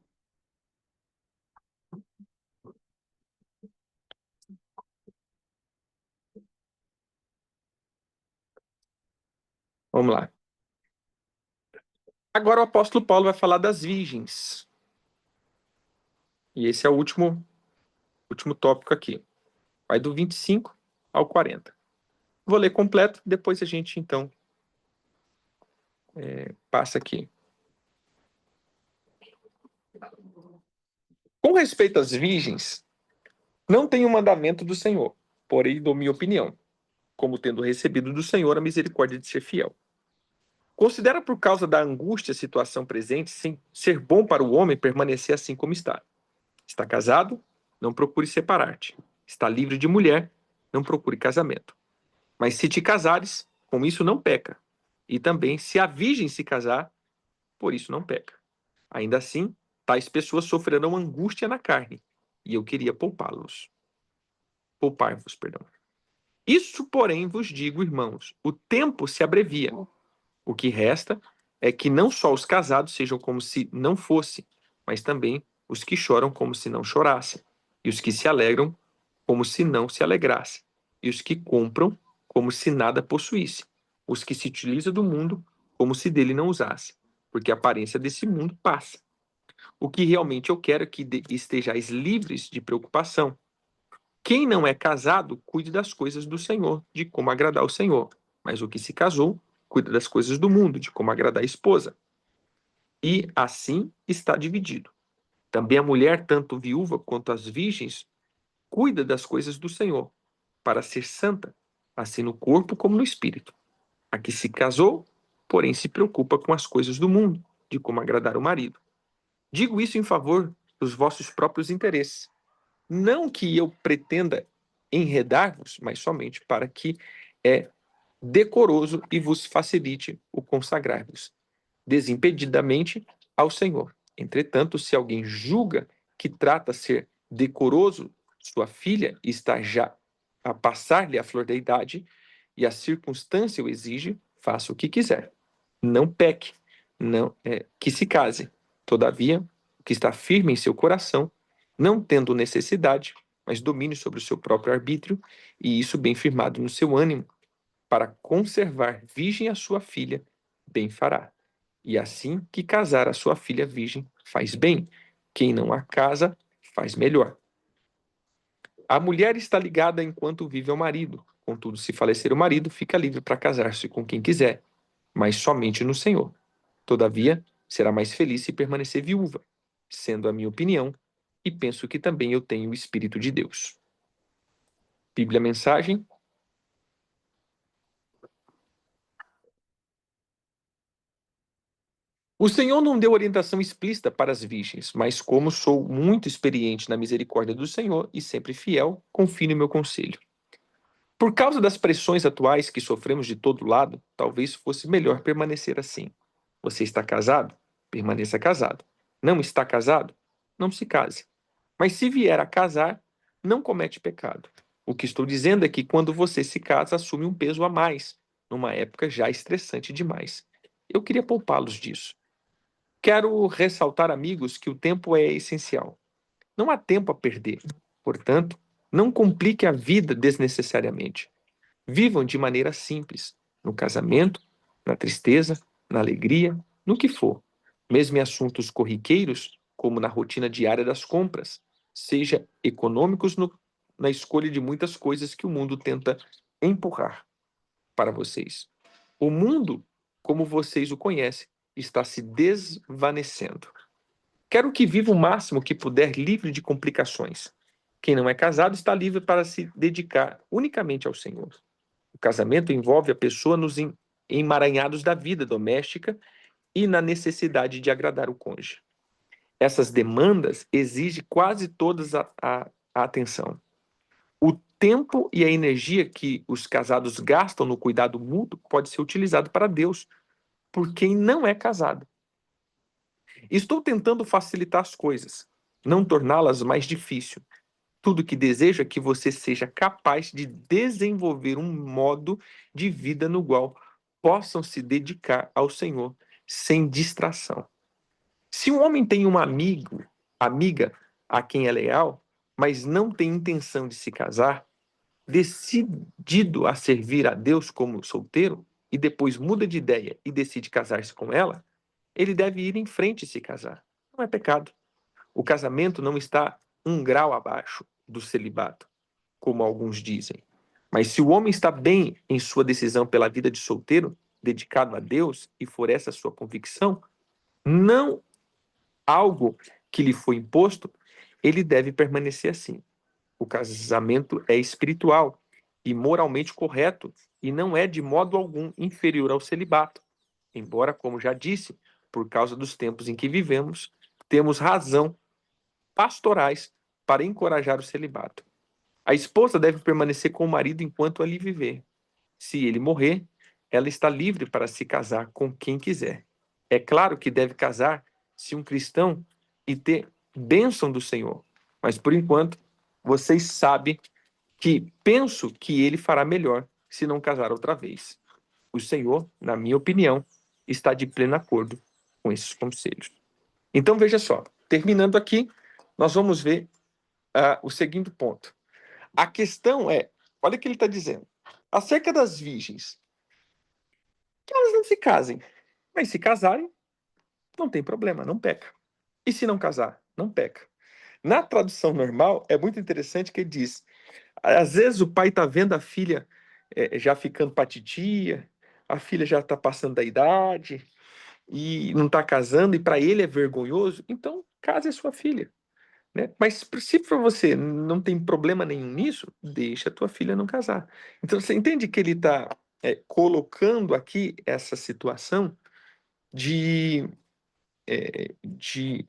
Vamos lá. Agora o apóstolo Paulo vai falar das virgens. E esse é o último tópico aqui. Vai do 25 ao 40. Vou ler completo, depois a gente, então, passa aqui. Com respeito às virgens, não tenho mandamento do Senhor, porém dou minha opinião, como tendo recebido do Senhor a misericórdia de ser fiel. Considera por causa da angústia a situação presente, sim, ser bom para o homem permanecer assim como está. Está casado? Não procure separar-te. Está livre de mulher? Não procure casamento. Mas se te casares, com isso não peca. E também, se a virgem se casar, por isso não peca. Ainda assim, tais pessoas sofrerão angústia na carne, e eu queria poupar-vos, perdão. Isso, porém, vos digo, irmãos, o tempo se abrevia. O que resta é que não só os casados sejam como se não fosse, mas também os que choram como se não chorassem, e os que se alegram como se não se alegrassem, e os que compram como se nada possuíssem, os que se utilizam do mundo como se dele não usassem, porque a aparência desse mundo passa. O que realmente eu quero é que estejais livres de preocupação. Quem não é casado, cuide das coisas do Senhor, de como agradar o Senhor. Mas o que se casou, cuida das coisas do mundo, de como agradar a esposa. E assim está dividido. Também a mulher, tanto viúva quanto as virgens, cuida das coisas do Senhor, para ser santa, assim no corpo como no espírito. A que se casou, porém se preocupa com as coisas do mundo, de como agradar o marido. Digo isso em favor dos vossos próprios interesses. Não que eu pretenda enredar-vos, mas somente para que é decoroso e vos facilite o consagrar-vos desimpedidamente ao Senhor. Entretanto, se alguém julga que trata ser decoroso sua filha e está já a passar-lhe a flor da idade e a circunstância o exige, faça o que quiser. Não peque, não que se case. Todavia, o que está firme em seu coração, não tendo necessidade, mas domine sobre o seu próprio arbítrio, e isso bem firmado no seu ânimo, para conservar virgem a sua filha, bem fará. E assim que casar a sua filha virgem, faz bem. Quem não a casa, faz melhor. A mulher está ligada enquanto vive ao marido. Contudo, se falecer o marido, fica livre para casar-se com quem quiser, mas somente no Senhor. Todavia, será mais feliz se permanecer viúva, sendo a minha opinião, e penso que também eu tenho o Espírito de Deus. Bíblia Mensagem. O Senhor não deu orientação explícita para as virgens, mas como sou muito experiente na misericórdia do Senhor e sempre fiel, confio no meu conselho. Por causa das pressões atuais que sofremos de todo lado, talvez fosse melhor permanecer assim. Você está casado? Permaneça casado. Não está casado? Não se case. Mas se vier a casar, não comete pecado. O que estou dizendo é que quando você se casa, assume um peso a mais, numa época já estressante demais. Eu queria poupá-los disso. Quero ressaltar, amigos, que o tempo é essencial. Não há tempo a perder. Portanto, não complique a vida desnecessariamente. Vivam de maneira simples, no casamento, na tristeza, na alegria, no que for. Mesmo em assuntos corriqueiros, como na rotina diária das compras. Seja econômicos na escolha de muitas coisas que o mundo tenta empurrar para vocês. O mundo, como vocês o conhecem, está se desvanecendo. Quero que viva o máximo que puder livre de complicações. Quem não é casado está livre para se dedicar unicamente ao Senhor. O casamento envolve a pessoa nos emaranhados da vida doméstica e na necessidade de agradar o cônjuge. Essas demandas exigem quase todas a atenção. O tempo e a energia que os casados gastam no cuidado mútuo pode ser utilizado para Deus, por quem não é casado. Estou tentando facilitar as coisas, não torná-las mais difíceis. Tudo que desejo é que você seja capaz de desenvolver um modo de vida no qual possam se dedicar ao Senhor sem distração. Se um homem tem um amiga a quem é leal, mas não tem intenção de se casar, decidido a servir a Deus como solteiro, e depois muda de ideia e decide casar-se com ela, ele deve ir em frente e se casar. Não é pecado. O casamento não está um grau abaixo do celibato, como alguns dizem. Mas se o homem está bem em sua decisão pela vida de solteiro, dedicado a Deus, e for essa a sua convicção, não algo que lhe foi imposto, ele deve permanecer assim. O casamento é espiritual e moralmente correto e não é de modo algum inferior ao celibato. Embora, como já disse, por causa dos tempos em que vivemos, temos razão pastorais para encorajar o celibato. A esposa deve permanecer com o marido enquanto ali viver. Se ele morrer, ela está livre para se casar com quem quiser. É claro que deve casar se um cristão e ter bênção do Senhor. Mas por enquanto, vocês sabem que penso que ele fará melhor se não casar outra vez. O Senhor, na minha opinião, está de pleno acordo com esses conselhos. Então veja só, terminando aqui, nós vamos ver o seguinte ponto. A questão é, olha o que ele está dizendo, acerca das virgens, que elas não se casem, mas se casarem, não tem problema, não peca. E se não casar, não peca. Na tradução normal, é muito interessante que ele diz, às vezes o pai está vendo a filha já ficando patitia, a filha já está passando da idade, e não está casando, e para ele é vergonhoso, então case a sua filha. Né? Mas se para você não tem problema nenhum nisso, deixa a tua filha não casar. Então você entende que ele está colocando aqui essa situação de, é, de,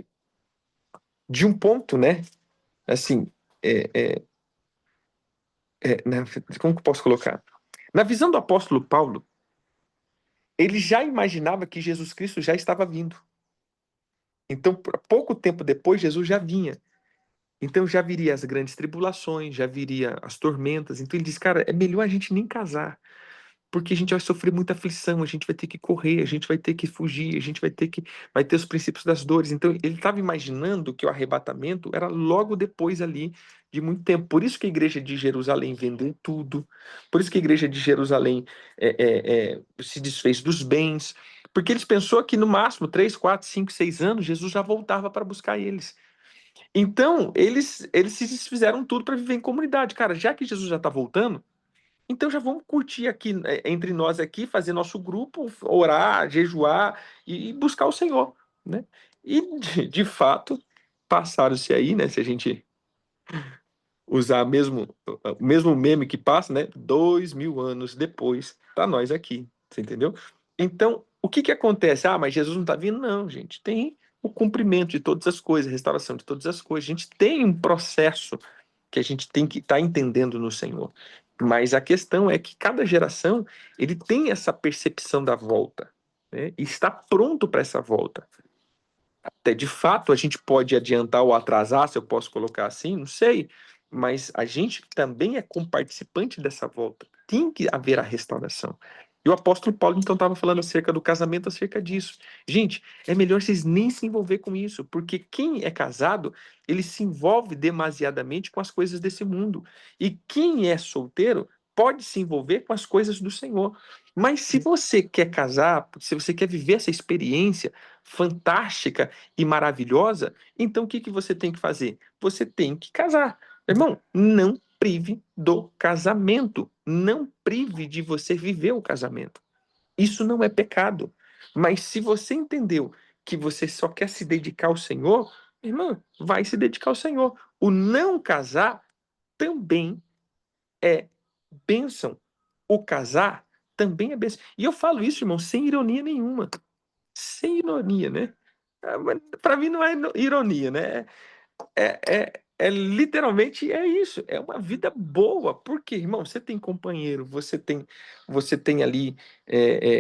de um ponto, né? Assim, né? Como que eu posso colocar? Na visão do apóstolo Paulo, ele já imaginava que Jesus Cristo já estava vindo. Então, pouco tempo depois, Jesus já vinha. Então já viria as grandes tribulações, já viria as tormentas. Então ele diz, cara, é melhor a gente nem casar, porque a gente vai sofrer muita aflição, a gente vai ter que correr, a gente vai ter que fugir, a gente vai ter os princípios das dores. Então ele estava imaginando que o arrebatamento era logo depois ali de muito tempo. Por isso que a igreja de Jerusalém vendeu tudo, por isso que a igreja de Jerusalém se desfez dos bens, porque eles pensou que no máximo 3, 4, 5, 6 anos Jesus já voltava para buscar eles. Então, eles se desfizeram tudo para viver em comunidade. Cara, já que Jesus já está voltando, então já vamos curtir aqui entre nós aqui, fazer nosso grupo, orar, jejuar e buscar o Senhor, né? E de fato, passaram-se aí, né? Se a gente usar o mesmo meme que passa, né? 2000 anos depois, tá nós aqui, você entendeu? Então, o que que acontece? Ah, mas Jesus não está vindo? Não, gente. Tem o cumprimento de todas as coisas, a restauração de todas as coisas. A gente tem um processo que a gente tem que estar entendendo no Senhor. Mas a questão é que cada geração ele tem essa percepção da volta, né? E está pronto para essa volta. Até de fato a gente pode adiantar ou atrasar, se eu posso colocar assim, não sei, mas a gente também é comparticipante dessa volta. Tem que haver a restauração. E o apóstolo Paulo então estava falando acerca do casamento, acerca disso. Gente, é melhor vocês nem se envolver com isso, porque quem é casado, ele se envolve demasiadamente com as coisas desse mundo. E quem é solteiro pode se envolver com as coisas do Senhor. Mas se você quer casar, se você quer viver essa experiência fantástica e maravilhosa, então o que que você tem que fazer? Você tem que casar. Irmão, não prive do casamento. Não prive de você viver o casamento. Isso não é pecado. Mas se você entendeu que você só quer se dedicar ao Senhor, irmão, vai se dedicar ao Senhor. O não casar também é bênção. O casar também é bênção. E eu falo isso, irmão, sem ironia nenhuma. Sem ironia, né? Para mim não é ironia, né? Literalmente é isso, é uma vida boa, porque, irmão, você tem companheiro, você tem ali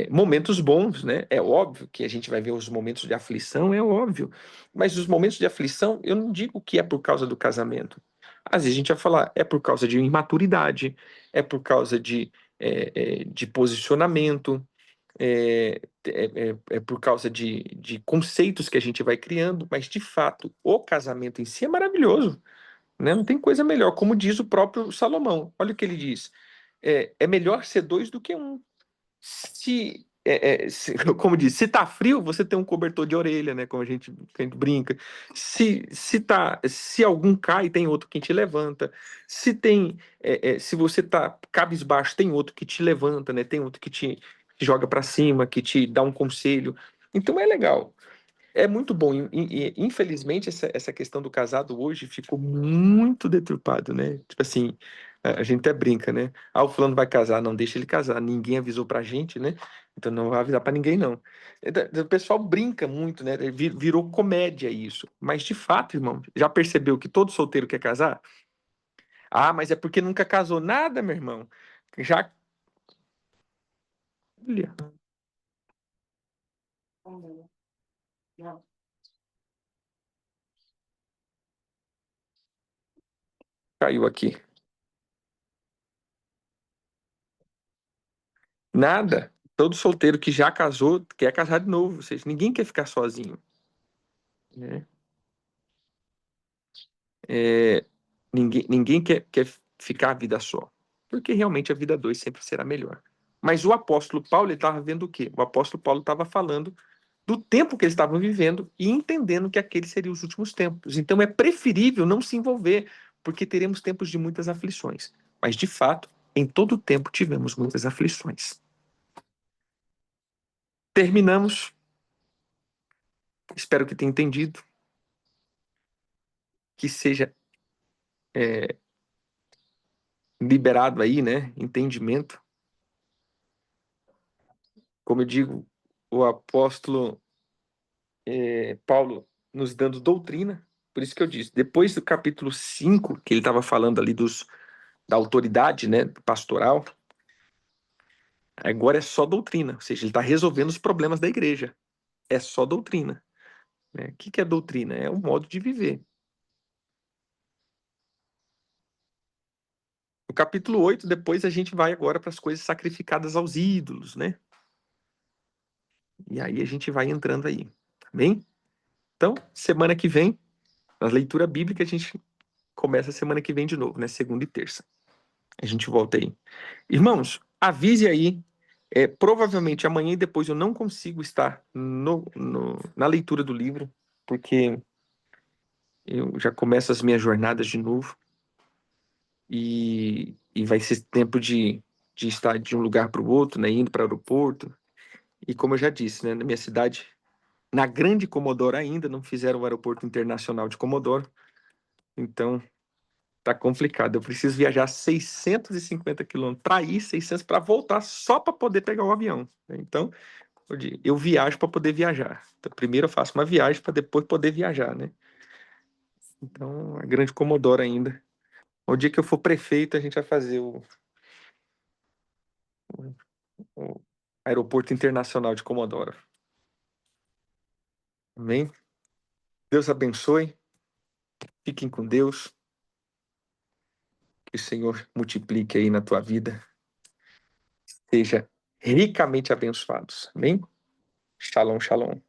momentos bons, né? É óbvio que a gente vai ver os momentos de aflição, é óbvio, mas os momentos de aflição, eu não digo que é por causa do casamento. Às vezes a gente vai falar, é por causa de imaturidade, é por causa de posicionamento, é por causa de conceitos que a gente vai criando, mas de fato, o casamento em si é maravilhoso, né? Não tem coisa melhor, como diz o próprio Salomão. Olha o que ele diz: é melhor ser dois do que um. Como diz, se tá frio, você tem um cobertor de orelha, né? Como a gente brinca. Se algum cai, tem outro que te levanta. Se você tá cabisbaixo, tem outro que te levanta, né? Tem outro que te joga para cima, que te dá um conselho. Então é legal. É muito bom. Infelizmente, essa questão do casado hoje ficou muito deturpado, né? Tipo assim, a gente até brinca, né? Ah, o fulano vai casar, não deixa ele casar. Ninguém avisou pra gente, né? Então não vai avisar pra ninguém, não. O pessoal brinca muito, né? Virou comédia isso. Mas de fato, irmão, já percebeu que todo solteiro quer casar? Ah, mas é porque nunca casou nada, meu irmão. Já. Olha, caiu aqui. Nada. Todo solteiro que já casou quer casar de novo. Ou seja, ninguém quer ficar sozinho, né? É, ninguém quer ficar a vida só, porque realmente a vida dois sempre será melhor. Mas o apóstolo Paulo estava vendo o quê? O apóstolo Paulo estava falando do tempo que eles estavam vivendo e entendendo que aqueles seriam os últimos tempos. Então é preferível não se envolver, porque teremos tempos de muitas aflições. Mas, de fato, em todo o tempo tivemos muitas aflições. Terminamos. Espero que tenha entendido, que seja liberado aí, né? Entendimento. Como eu digo, o apóstolo Paulo nos dando doutrina. Por isso que eu disse, depois do capítulo 5 que ele estava falando ali da autoridade, né, pastoral, agora é só doutrina. Ou seja, ele está resolvendo os problemas da igreja. É só doutrina, né? O que é doutrina? É um modo de viver. No capítulo 8 depois a gente vai agora para as coisas sacrificadas aos ídolos, né? E aí a gente vai entrando aí. Amém? Então, semana que vem, na leitura bíblica, a gente começa semana que vem de novo, né? Segunda e terça. A gente volta aí. Irmãos, avise aí. Provavelmente amanhã e depois eu não consigo estar na leitura do livro, porque eu já começo as minhas jornadas de novo e vai ser tempo de estar de um lugar para o outro, né? Indo para o aeroporto. E como eu já disse, né? Na minha cidade, na Grande Comodoro ainda, não fizeram o aeroporto internacional de Comodoro. Então, tá complicado. Eu preciso viajar 650 quilômetros para ir, 600 para voltar, só para poder pegar o avião, né? Então, eu viajo para poder viajar. Então, primeiro eu faço uma viagem para depois poder viajar, né? Então, a Grande Comodoro ainda. O dia que eu for prefeito, a gente vai fazer o Aeroporto Internacional de Comodoro. Amém? Deus abençoe. Fiquem com Deus. Que o Senhor multiplique aí na tua vida. Seja ricamente abençoados. Amém? Shalom, shalom.